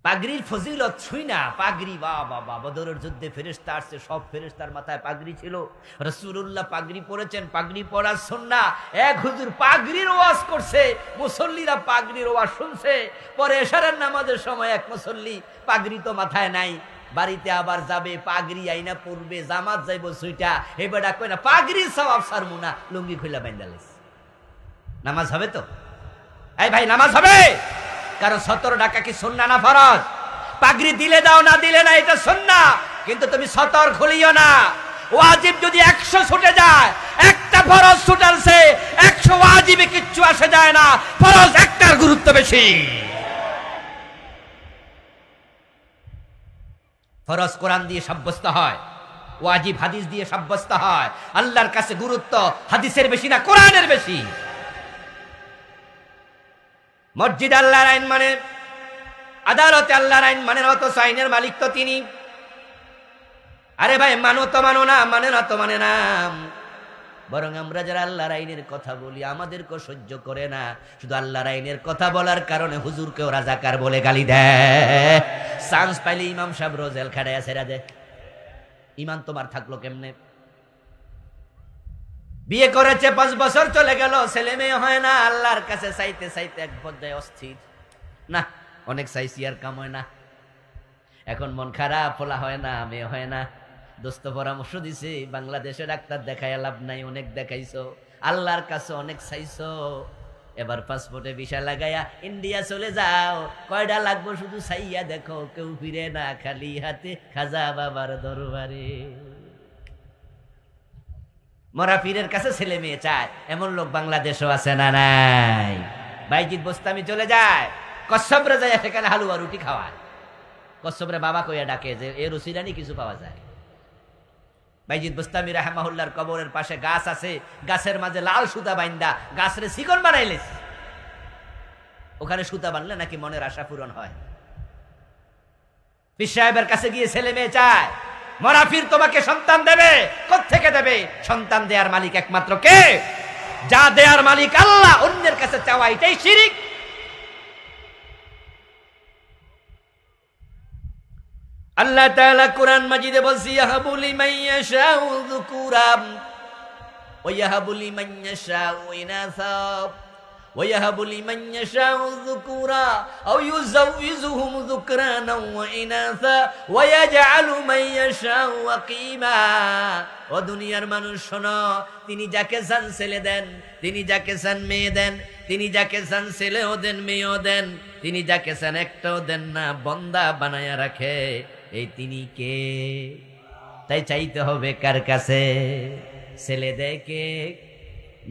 পাগড়ির ফজিলত ছুই না। পাগড়ি বাবা, বদরের যুদ্ধে ফেরেশতা আসছে, সব ফেরেশতার মাথায় পাগড়ি ছিল। রাসূলুল্লাহ পাগড়ি পরেছেন, পাগড়ি পরার সুন্নাহ। এক হুজুর পাগড়ির ওয়াজ করছে, মুসল্লিরা পাগড়ির ওয়াজ শুনছে। পরে এশারের নামাজের সময় এক মুসল্লি, পাগড়ি তো মাথায় নাই, বাড়িতে আবার যাবে, পাগড়ি আইনা পড়বে, জামাত যাইব সুইটা, এবারে কই না পাগড়ির সওয়াব সারমু না, লুঙ্গি খুলা বাইন্দালিস। নামাজ হবে তো? এই ভাই নামাজ হবে? কারণ 17 টাকা কি সুন্নাহ না ফরজ? পাগড়ি দিলে দাও, না দিলে না, এটা সুন্নাহ। কিন্তু তুমি 17 খুলিও না। ওয়াজিব যদি 100 ছুটে যায়, একটা ফরজ ছুটালছে, 100 ওয়াজিবে কিচ্ছু আসে যায় না। ফরজ একটার গুরুত্ব বেশি। ফরজ কোরআন দিয়ে সাব্যস্ত হয়, ওয়াজিব হাদিস দিয়ে সাব্যস্ত হয়। আল্লাহর কাছে গুরুত্ব হাদিসের বেশি না কোরআনের বেশি। মসজিদ আল্লাহর আইন মানে, আদালতে আল্লাহর আইন মানে, অথচ আইনের মালিক তো তিনি। আরে ভাই, মানো তো মানো না, মানে না তো মানে না। বরং আমরা যারা আল্লাহর আইনের কথা বলি, আমাদেরকেও সহ্য করে না। শুধু আল্লাহর আইনের কথা বলার কারণে হুজুরকেও রাজাকার বলে গালি দেয়। চান্স পাইলে ইমাম সাহেব রোজেল খাড়াইয়া ছেড়া দেয়। ইমান তোমার থাকলো কেমনে? বিয়ে করেছে 5 বছর চলে গেল, ছেলে মেয়ে হয় না। আল্লাহর কাছে চাইতে চাইতে এক পর্যায়ে অস্থির, না অনেক চাইছি আর কাম হয় না। এখন মন খারাপ, ফোলা হয় না, মেয়ে হয় না। দোস্ত পরামর্শ দিছে, বাংলাদেশে ডাক্তার দেখায় লাভ নাই, অনেক দেখাইছো, আল্লাহর কাছে অনেক চাইছো, এবার পাসপোর্টে ভিসা লাগাইয়া ইন্ডিয়া চলে যাও। কয়টা লাগবো শুধু চাইয়া দেখো, কেউ ফিরে না খালি হাতে খাজা বাবার দরবারে। মরা পীরের কাছে ছেলে মেয়ে চায়, এমন লোক বাংলাদেশও আছে না নাই? বাইজিৎ বোস্তামি চলে যায়, কচ্ছপরে যায়, সেখানে হালুয়া রুটি খাওয়ায়। কচ্ছপরে বাবা কইয়া ডাকে যে এর উসিলানি কিছু পাওয়া যায়। বাইজিদ বুস্তামি রাহমাহুল্লাহর কবরের পাশে গাছ আছে, গাছের মাঝে লাল সুতা বাইন্দা গাছরে চিকন বানাইলেছে, ওখানে সুতা বানলে নাকি মনের আশা পূরণ হয়। পীর সাহেবের কাছে গিয়ে ছেলে মেয়ে চায়, মরা পীর তোমাকে সন্তান দেবে, কোত্থেকে দেবে? সন্তান দেয়ার মালিক একমাত্র কে? যা দেয়ার মালিক আল্লাহ, অন্যের কাছে চাওয়া এটাই শিরিক। আল্লাহ তাআলা কোরআন মাজিদে বলছে ইয়াহাবু লিমান ইয়াশাউ যুকুরাম ওয়া ইয়াহাবু লিমান ইয়াশাউ ইনাসা ওয়া ইয়াহাবু লিমান ইয়াশাউ যুকুরা আও ইউযাউযুহুম যুকরানা ওয়া ইনাসা ওয়া ইয়াজআলু মান ইয়াশাউ আকিমা। ও দুনিয়ার মানুষ শোনো, তিনি যাকে চান ছেলে দেন, তিনি যাকে চান মেয়ে দেন, তিনি যাকে চান ছেলেও দেন মেয়েও দেন, তিনি যাকে চান একটাও দেন না, বন্দা বানায়া রাখে। এই তিনি কে? তাই চাইতে হবে কার কাছে? ছেলে দেয় কে?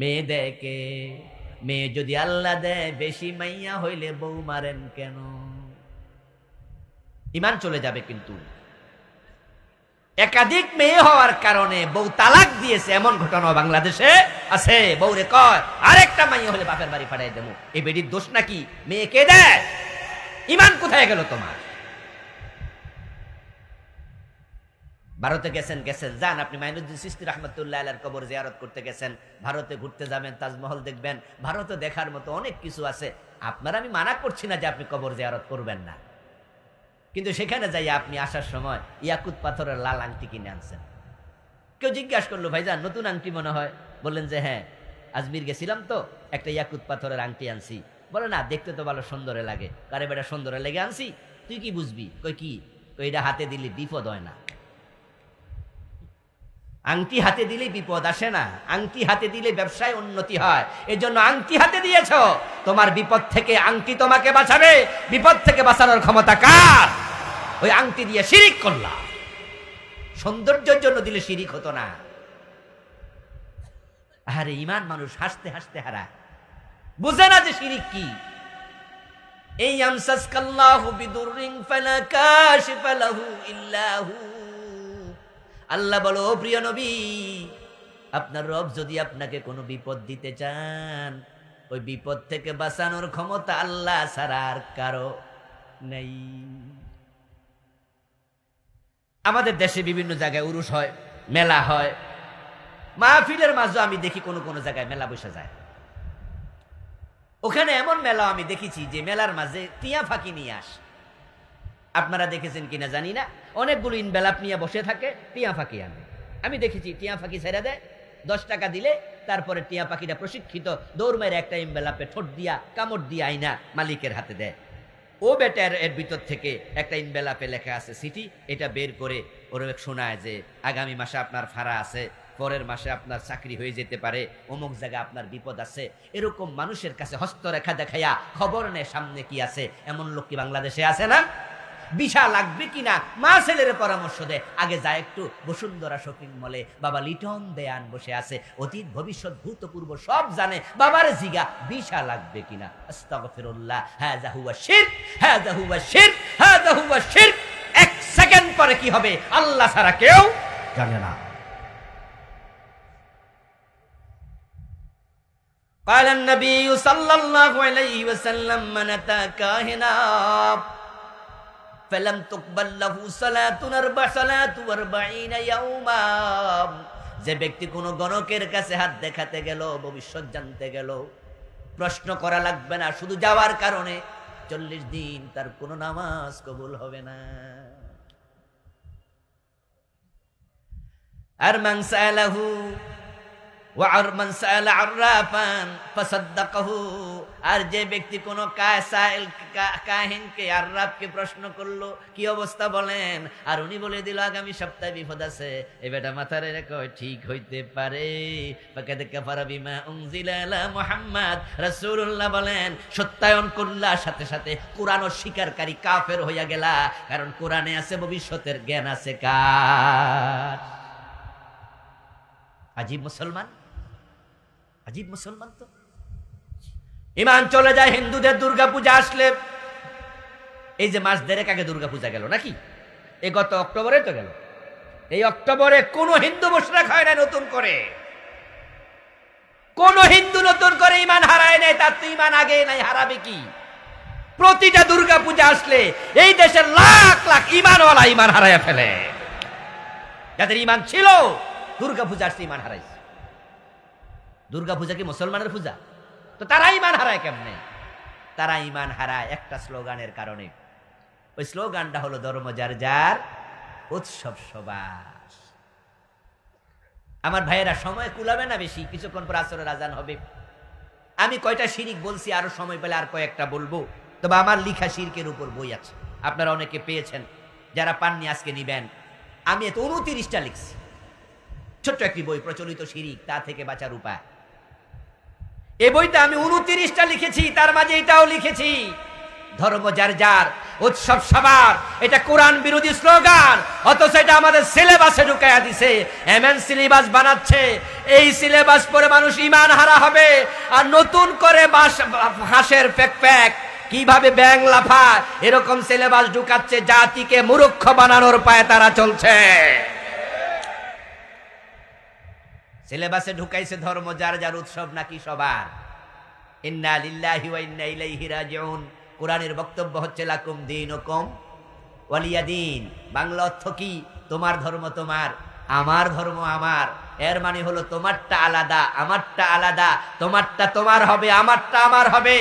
মেয়ে দেয় কে? মেয়ে যদি আল্লাহ দেয়, বেশি মাইয়া হইলে বউ মারেন কেন? ঈমান চলে যাবে। কিন্তু একাধিক মেয়ে হওয়ার কারণে বউ তালাক দিয়েছে, এমন ঘটনা বাংলাদেশে আছে। বউরে কয় আরেকটা মাইয়া হলে বাপের বাড়ি পাঠাই দেবো। এই বেটির দোষ নাকি? মেয়ে কে দেয়? ঈমান কোথায় গেল তোমার? ভারতে গেছেন যান, আপনি মাইনুদ্দিন চিশতি রাহমাতুল্লাহ আলাইহির কবর জিয়ারত করতে গেছেন, ভারতে ঘুরতে যাবেন, তাজমহল দেখবেন, ভারতে দেখার মতো অনেক কিছু আছে। আপনার আমি মানা করছি না যে আপনি কবর জিয়ারত করবেন না, কিন্তু সেখানে যাই আপনি আসার সময় ইয়াকুত পাথরের লাল আংটি কিনে আনছেন। কেউ জিজ্ঞাসা করলো ভাইজান নতুন আংটি মনে হয়? বললেন যে হ্যাঁ, আজমির গেছিলাম তো একটা ইয়াকুত পাথরের আংটি আনছি। বলে না, দেখতে তো ভালো সুন্দরে লাগে। কারে বেটা সুন্দরে লেগে আনছি, তুই কি বুঝবি? কই কি? কই এটা হাতে দিলে বিপদ হয় না। আংটি হাতে দিলে বিপদ আসে না, আংটি হাতে দিলে ব্যবসায় উন্নতি হয়। এজন্য আংটি হাতে দিয়েছ, তোমার বিপদ থেকে আংটি তোমাকে বাঁচাবে। বিপদ থেকে বাঁচানোর ক্ষমতা কার? ওই আংটি দিয়ে শিরিক করলা। সৌন্দর্যের জন্য দিলে শিরিক হতো না। আরে ঈমান মানুষ হাসতে হাসতে হারা, বুঝে না যে শিরিক কি। এই ইয়ামসাসকাল্লাহু বিদুররিন ফালা কাশিফা লাহু ইল্লা হু। আল্লাহ বলো, প্রিয় নবী, আপনার রব যদি আপনাকে কোনো বিপদ দিতে চান, ওই বিপদ থেকে বাঁচানোর ক্ষমতা আল্লাহ ছাড়া আর কারো নেই। আমাদের দেশে বিভিন্ন জায়গায় উরুস হয়, মেলা হয়, মাহফিলের মাঝে আমি দেখি কোন কোন জায়গায় মেলা বসে যায়। ওখানে এমন মেলা আমি দেখেছি যে মেলার মাঝে টিয়া ফাঁকি নিয়ে আসে। আপনারা দেখেছেন কিনা জানি না, অনেকগুলো ইনভেলাপ নিয়ে বসে থাকে, টিয়া ফাঁকি আনে। আমি দেখেছি টিয়া ফাঁকি ছেড়ে দেয়, 10 টাকা দিলে তারপরে টিয়া পাখিটা প্রশিক্ষিত দৌড় মেরে একটা ইনভেলাপে ঠোঁট দিয়া কামড় দিয়া আইনা মালিকের হাতে দেয়। ও বেটার এর ভিতর থেকে একটা ইনভেলাপে লেখা আছে সিটি, এটা বের করে ওর শোনায় যে আগামী মাসে আপনার ভাড়া আছে, পরের মাসে আপনার চাকরি হয়ে যেতে পারে, অমুক জায়গায় আপনার বিপদ আছে। এরকম মানুষের কাছে হস্তরেখা দেখাইয়া খবর নেয় সামনে কি আছে। এমন লোক কি বাংলাদেশে আছে না? বিশা লাগবে কিনা মা ছেলের পরামর্শ দেয়, আগে যায় একটু বসুন্ধরা শপিং মলে, বাবা লিটন দেয়ান বসে আছে, অতীত ভবিষ্যৎ ভূতপূর্ব সব জানে। বাবার জিগা বিশা লাগবে কিনা। আস্তাগফিরুল্লাহ, হাযা হুয়া শিরক, হাযা হুয়া শিরক, হাযা হুয়া শিরক। 1 সেকেন্ড পরে কি হবে আল্লাহ ছাড়া কেউ জানে না। قال النبي صلى الله عليه وسلم من أتى كاهنا فلم تقبل له صلاة 40 يوما। যে ব্যক্তি কোন গণকের কাছে হাত দেখাতে গেল, ভবিষ্যৎ জানতে গেল, প্রশ্ন করা লাগবে না, শুধু যাওয়ার কারণে 40 দিন তার কোন নামাজ কবুল হবে না। আর মান সালাহু وَعَرْمَنْ سَأَلَ عَرَّافًا فَصَدَّقَهُ। আর যে ব্যক্তি কোন কাহিনকে আররাফকে প্রশ্ন করলো কি অবস্থা বলেন, আর উনি বলে দিল আগামী সপ্তাহে বিপদ আছে, এ বেটা মাথারে রেখো ঠিক হইতে পারে। ফাকাদ কাফারা বিমা উনজিলা আলা মুহাম্মদ। রাসূলুল্লাহ বলেন সত্যায়ন করলার সাথে সাথে কোরআন স্বীকারকারী কাফের হইয়া গেলা, কারণ কোরআনে আছে ভবিষ্যতের জ্ঞান আছে কার? আজীব মুসলমান, আজীব মুসলমান তো। ঈমান চলে যায় হিন্দুদের দুর্গা পূজা আসলে, এই যে মাস দেড়েক আগে দুর্গাপূজা গেল নাকি, এই গত অক্টোবরে তো গেল। এই অক্টোবরে কোন হিন্দু মুশরিক হয় না নতুন করে, কোন হিন্দু নতুন করে ইমান হারায় নাই। তার তো ইমান আগে নাই, হারাবে কি? প্রতিটা দুর্গাপূজা আসলে এই দেশের লাখ লাখ ইমানওয়ালা ইমান হারাইয়া ফেলে। যাদের ইমান ছিল দুর্গাপূজা আসলে ইমান হারাইছে। দুর্গাপূজা কি মুসলমানের পূজা? তো তারা ইমান হারায় কেমনে? তারা ইমান হারায় একটা স্লোগানের কারণে। ওই স্লোগানটা হলো ধর্ম যার যার, উৎসব সবার। আমার ভাইয়েরা, সময় কুলাবে না বেশি, কিছুক্ষণ পর আসরের আজান হবে। আমি কয়টা শিরিক বলছি, আরো সময় পেলে আর কয়েকটা বলবো। তবে আমার লিখা শিরকের উপর বই আছে, আপনারা অনেকে পেয়েছেন, যারা পাননি আজকে নিবেন। আমি এত 29টা লিখছি, ছোট্ট একটি বই, প্রচলিত শিরিক, তা থেকে বাঁচার উপায়। এই বইটা আমি 29টা লিখেছি, তার মাঝে এটাও লিখেছি, ধর্ম যার যার, উৎসব সবার। এটা কোরআন বিরোধী স্লোগান, অথচ এটা আমাদের সিলেবাসে ঢুকাইয়া দিছে। এমএন সিলেবাস বানাচ্ছে, এই সিলেবাস পড়ে মানুষ ইমান হারা হবে। আর নতুন করে হাঁসের প্যাক প্যাক কিভাবে ব্যাং লাফা, এরকম সিলেবাস ঢুকাচ্ছে, জাতিকে মূর্খ বানানোর পায়ে তারা চলছে। সিলেবাসে ঢুকাইছে ধর্ম যার যার, উৎসব নাকি সবার। ইন্না লিল্লাহি ওয়া ইন্না ইলাইহি রাজিউন। কোরআনের বক্তব্য হচ্ছে লাকুম দীনুকুম ওয়ালিয়া দীন। বাংলা অর্থ কি? তোমার ধর্ম তোমার, আমার ধর্ম আমার। এর মানে হলো তোমারটা আলাদা, আমারটা আলাদা, তোমারটা তোমার হবে, আমারটা আমার হবে।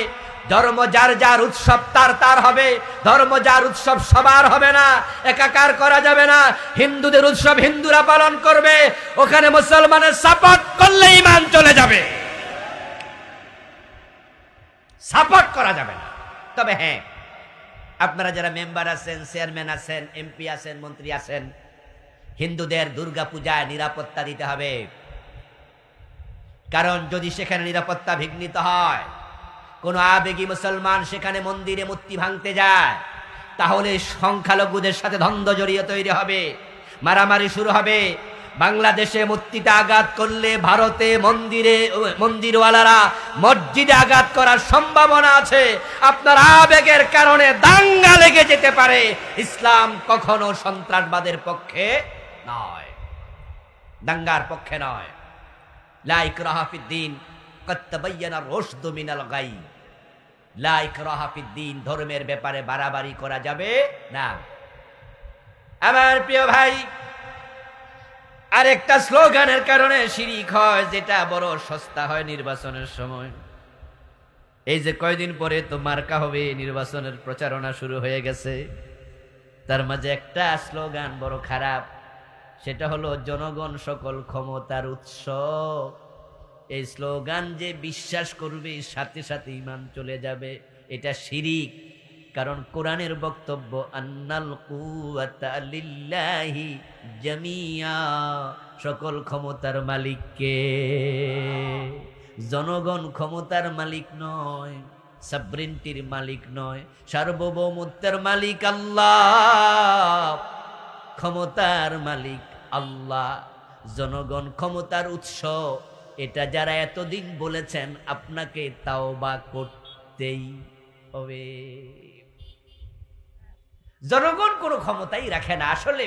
ধর্ম যার যার, উৎসব তার তার হবে। ধর্ম যার, উৎসব সবার হবে না, একাকার করা যাবে না। হিন্দুদের উৎসব হিন্দুরা পালন করবে, ওখানে মুসলমানের সাপোর্ট করলে ঈমান চলে যাবে, সাপোর্ট করা যাবে না। তবে হ্যাঁ, আপনারা যারা মেম্বার আছেন, চেয়ারম্যান আছেন, এমপি আছেন, মন্ত্রী আছেন, হিন্দুদের দুর্গা পূজায় নিরাপত্তা দিতে হবে। কারণ যদি সেখানে নিরাপত্তা বিঘ্নিত হয়, কোন আবেগী মুসলমান সেখানে মন্দিরে মূর্তি ভাঙতে যায়, তাহলে সংখ্যালঘুদের সাথে দ্বন্দ্ব জড়িয়ে তৈরি হবে, মারামারি শুরু হবে। বাংলাদেশে মূর্তিতে আঘাত করলে ভারতে মন্দিরওয়ালারা মসজিদে আঘাত করার সম্ভাবনা আছে। আপনার আবেগের কারণে দাঙ্গা লেগে যেতে পারে। ইসলাম কখনো সন্ত্রাসবাদের পক্ষে নয়, দাঙ্গার পক্ষে নয়। লা ইকরাহা ফিদ্দীন ক্বাদ তাবায়্যানা রুশদু মিনাল গাই। লা ইকরাহা ফিদ্দীন, ধর্মের ব্যাপারে বাড়াবাড়ি করা যাবে না। আমার প্রিয় ভাই, আরেকটা স্লোগানের কারণে শিরিক হয়, যেটা বড় সস্তা হয় নির্বাচনের সময়। এই যে কয়দিন পরে তো মার্কা হবে, নির্বাচনের প্রচারণা শুরু হয়ে গেছে। তার মাঝে একটা স্লোগান বড় খারাপ, সেটা হলো জনগণ সকল ক্ষমতার উৎস। এই স্লোগান যে বিশ্বাস করবে, সাথে সাথে ঈমান চলে যাবে, এটা শিরিক। কারণ কোরআনের বক্তব্য আন্নাল কুওয়াতা লিল্লাহি জামিয়া, সকল ক্ষমতার মালিক কে? জনগণ ক্ষমতার মালিক নয়, সাবরেন্টির মালিক নয়, সার্বভৌমত্বের মালিক আল্লাহ। ক্ষমতার মালিক আল্লাহ, জনগণ ক্ষমতার উৎস। এটা যারা এতদিন বলেছেন, আপনাকে তাওবা করতেই হবে। জনগণ কোনো ক্ষমতাই রাখে না। আসলে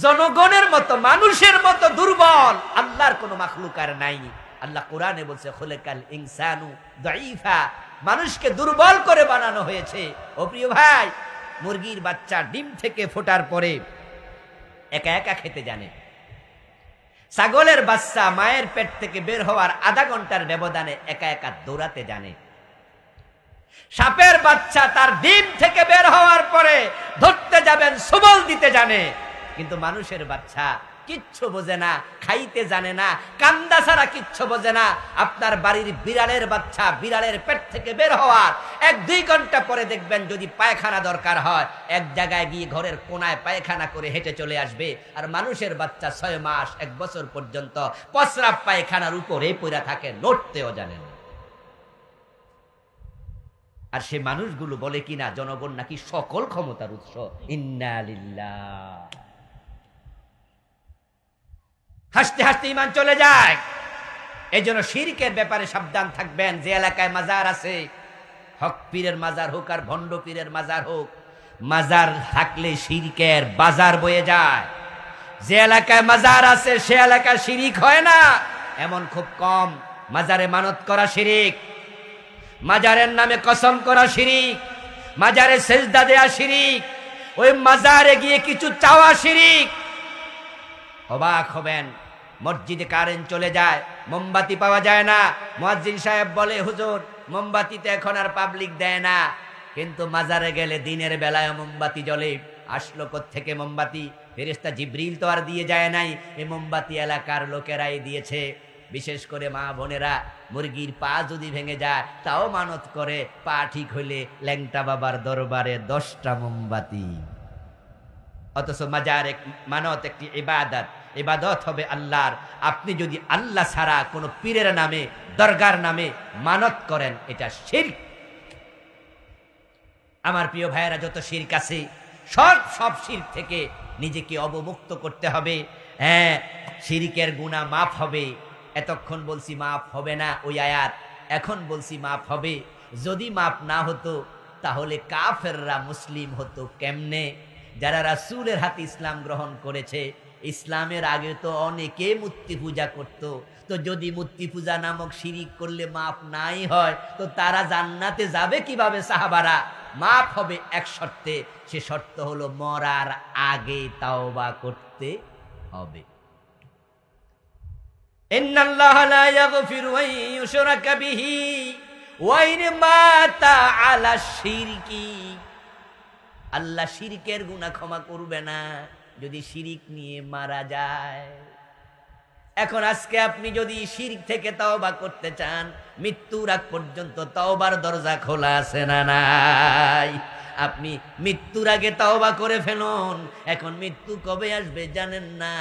জনগণের মতো, মানুষের মতো দুর্বল আল্লাহর কোনো মাখলুক আর নাই। আল্লাহ কোরআনে বলছে খুলিকাল ইনসানু দাঈফা, মানুষকে দুর্বল করে বানানো হয়েছে। ও প্রিয় ভাই, মুরগির বাচ্চা ডিম থেকে ফোটার পরে একা একা খেতে জানে। ছাগলের বাচ্চা মায়ের পেট থেকে বের হওয়ার আধা ঘন্টার ব্যবধানে একা একা দৌড়াতে জানে। সাপের বাচ্চা তার ডিম থেকে বের হওয়ার পরে ধরতে যাবেন, সবল দিতে জানে। কিন্তু মানুষের বাচ্চা কিচ্ছু বোঝে না, খাইতে জানে না, কান্দা ছাড়া কিচ্ছু বোঝে না। আপনার বাড়ির বিড়ালের বাচ্চা বিড়ালের পেট থেকে বের হওয়ার 1-2 ঘন্টা পরে দেখবেন, যদি পায়খানা দরকার হয়, এক জায়গায় গিয়ে ঘরের কোনায় পায়খানা করে হেঁটে চলে আসবে। আর মানুষের বাচ্চা 6 মাস 1 বছর পর্যন্ত প্রস্রাব পায়খানার উপরে পড়ে থাকে, নড়তেও জানে না। আর সে মানুষগুলো বলে কিনা জনগণ নাকি সকল ক্ষমতার উৎস। ইন্না লিল্লাহ। হাসতে হাসতে ঈমান চলে যায়। এই জন্য শিরকের ব্যাপারে সাবধান থাকবেন। যে এলাকায় মাজার আছে হক পীরের মাজার হোক আর ভণ্ড পীরের মাজার হোক, মাজার থাকলে শিরকের বাজার বয়ে যায়। যে এলাকায় মাজার আছে সে এলাকায় শিরিক হয় না এমন খুব কম। মাজারে মানত করা শিরিক, মাজারের নামে কসম করা শিরিক, মাজারে সেজদা দেয়া শিরিক, ওই মাজারে গিয়ে কিছু চাওয়া শিরিক। অবাক হবেন, মসজিদে কারেন্ট চলে যায়, মোমবাতি পাওয়া যায় না। মুয়াজ্জিন সাহেব বলে, হুজুর মোমবাতিতে এখন আর পাবলিক দেয় না, কিন্তু মাজারে গেলে দিনের বেলায় মোমবাতি জ্বলে। আসলো কোত্থেকে মোমবাতি? ফেরেশতা জিবরিল তো আর দিয়ে যায় নাই, এই মোমবাতি এলাকার লোকেরাই দিয়েছে। বিশেষ করে মা বোনেরা মুরগির পা যদি ভেঙে যায় তাও মানত করে, পা ঠিক হইলে ল্যাংটা বাবার দরবারে 10টা মোমবাতি। অথচ মাজার মানত একটি ইবাদত, ইবাদত হবে আল্লাহর। আপনি যদি আল্লাহ ছাড়া কোনো পীরের নামে দরগার নামে মানত করেন, এটা শিরক। আমার প্রিয় ভাইয়েরা, যত শিরক আছে সব শিরক থেকে নিজেকে অবমুক্ত করতে হবে। হ্যাঁ, শিরকের গুনাহ মাফ হবে। এতক্ষণ বলছি মাফ হবে না ওই আয়াত, এখন বলছি মাফ হবে। যদি মাফ না হতো তাহলে কাফেররা মুসলিম হতো কেমনে? যারা রাসূলের হাতে ইসলাম গ্রহণ করেছে, ইসলামের আগে তো অনেকে মূর্তি পূজা করত। তো যদি মূর্তি পূজা নামক শিরিক করলে মাফ নাই হয়, তো তারা জান্নাতে যাবে কিভাবে? সাহাবারা মাফ হবে এক শর্তে, সে শর্ত হলো মরার আগে তাওবা করতে হবে। ইন্নাল্লাহা লা ইয়াগফিরু আন ইউশরাকা বিহি ওয়া ইন মাতা আলা শিরকি। আল্লাহ শিরকের গুনাহ ক্ষমা করবে না যদি শিরিক নিয়ে মারা যায়। এখন আজকে আপনি যদি শিরক থেকে তওবা করতে চান, মৃত্যুর আগ পর্যন্ত তওবার দরজা খোলা আছে না নাই? আপনি মৃত্যুর আগে তওবা করে ফেলুন। এখন মৃত্যু কবে আসবে জানেন না,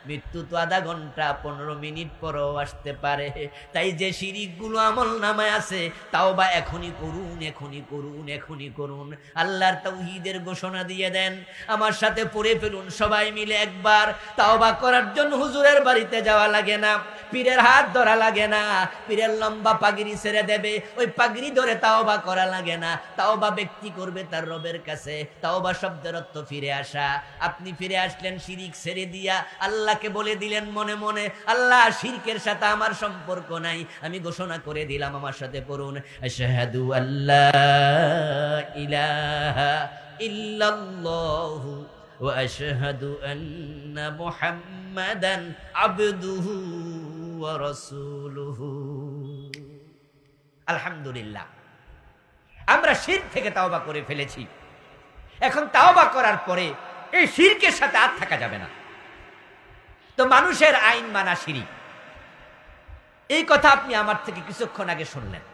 মৃত্যু তো আধা ঘন্টা 15 মিনিট পরও আসতে পারে। তাই যে শিরিকগুলো আমল নামায় আছে, তওবা এখনই করুন, এখনই করুন, এখনই করুন। আল্লাহর তাওহীদের ঘোষণা দিয়ে দেন, আমার সাথে পড়ে ফেলুন সবাই মিলে একবার। তওবা করার জন্য হুজুরের বাড়িতে যাওয়া লাগে না, পীরের হাত ধরা লাগে না, পীরের লম্বা পাগড়ি ছেড়ে দেবে, ওই পাগড়ি ধরে তওবা করা লাগে না। তওবা ব্যক্তি করবে তার রবের কাছে। তওবা শব্দের অর্থ ফিরে আসা। আপনি ফিরে আসলেন শিরিক ছেড়ে দিয়া, আল্লাহকে বলে দিলেন মনে মনে, আল্লাহ শিরকের সাথে আমার সম্পর্ক নাই, আমি ঘোষণা করে দিলাম। আমার সাথে পড়ুন, আশহাদু আল্লা ইলাহা ইল্লাল্লাহু ওয়া আশহাদু আন্না মুহাম্মাদান আবদুহু ওয়া রাসূলুহু। আলহামদুলিল্লাহ, আমরা শিরক থেকে তাওবা করে ফেলেছি। এখন তাওবা করার পরে এই শিরকের সাথে আর থাকা যাবে না। তো মানুষের আইন মানা শিরক, এই কথা আপনি আমার থেকে কিছুক্ষণ আগে শুনলেন,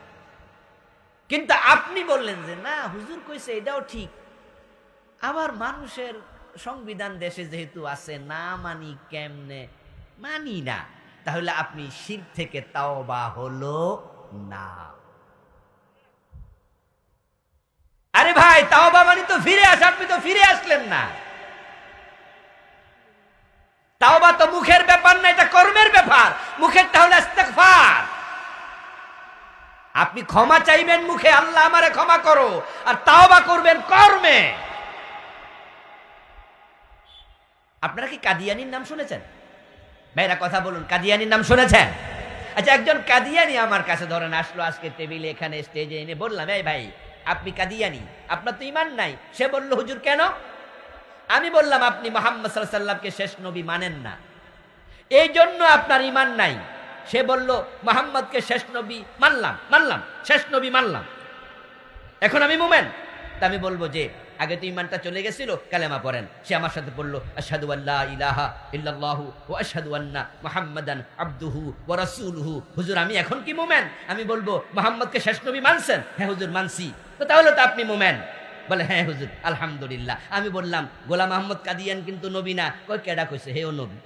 কিন্তু আপনি বললেন যে না হুজুর কইছে এটাও ঠিক, আবার মানুষের সংবিধান দেশে যেহেতু আছে, না মানি কেমনে? মানি না। তাহলে আপনি শিরক থেকে তাওবা হলো না। আরে ভাই, তাওবা মানে তো ফিরে আসা, আপনি তো ফিরে আসলেন না। তাওবা তো মুখের ব্যাপার না, এটা কর্মের ব্যাপার। মুখেরটা হলো ইস্তেগফার। আপনি ক্ষমা চাইবেন মুখে, আল্লাহ আমারে ক্ষমা করো, আর তাওবা করবেন কর্মে। আপনারা কি কাদিয়ানির নাম শুনেছেন? ভাইরা কথা বলুন, কাদিয়ানির নাম শুনেছেন? আচ্ছা, একজন কাদিয়ানি আমার কাছে ধরেন আসলো আজকে টেবিলে, এখানে স্টেজে এনে বললাম, এই ভাই আপনি কাদিয়ানি, আপনার তো ঈমান নাই। সে বলল হুজুর কেন? আমি বললাম আপনি মুহাম্মদ সাল্লাল্লাহু আলাইহি ওয়াসাল্লামকে শেষ নবী মানেন না, এই জন্য আপনার ঈমান নাই। সে বলল মুহাম্মদকে শেষ নবী মানলাম, শেষ নবী মানলাম, এখন আমি মুমিন। তা আমি বলবো যে আগে তো ঈমানটা চলে গেছিল, কালেমা পড়েন। সে আমার সাথে বলল আশহাদু আল্লা ইলাহা ইল্লাল্লাহু ওয়া আশহাদু আন্না মুহাম্মাদান আবদুহু ওয়া রাসূলুহু। হুজুর আমি এখন কি মুমিন? আমি বলবো মুহাম্মদকে শেষ নবী মানছেন? হ্যাঁ হুজুর মানছি। তো তাহলে তো আপনি মুমিন। বলে হ্যাঁ হুজুর আলহামদুলিল্লাহ। আমি বললাম গোলাম আহমদ কাদিয়ান কিন্তু নবী না। কই কেডা কইছে? হেও নবী।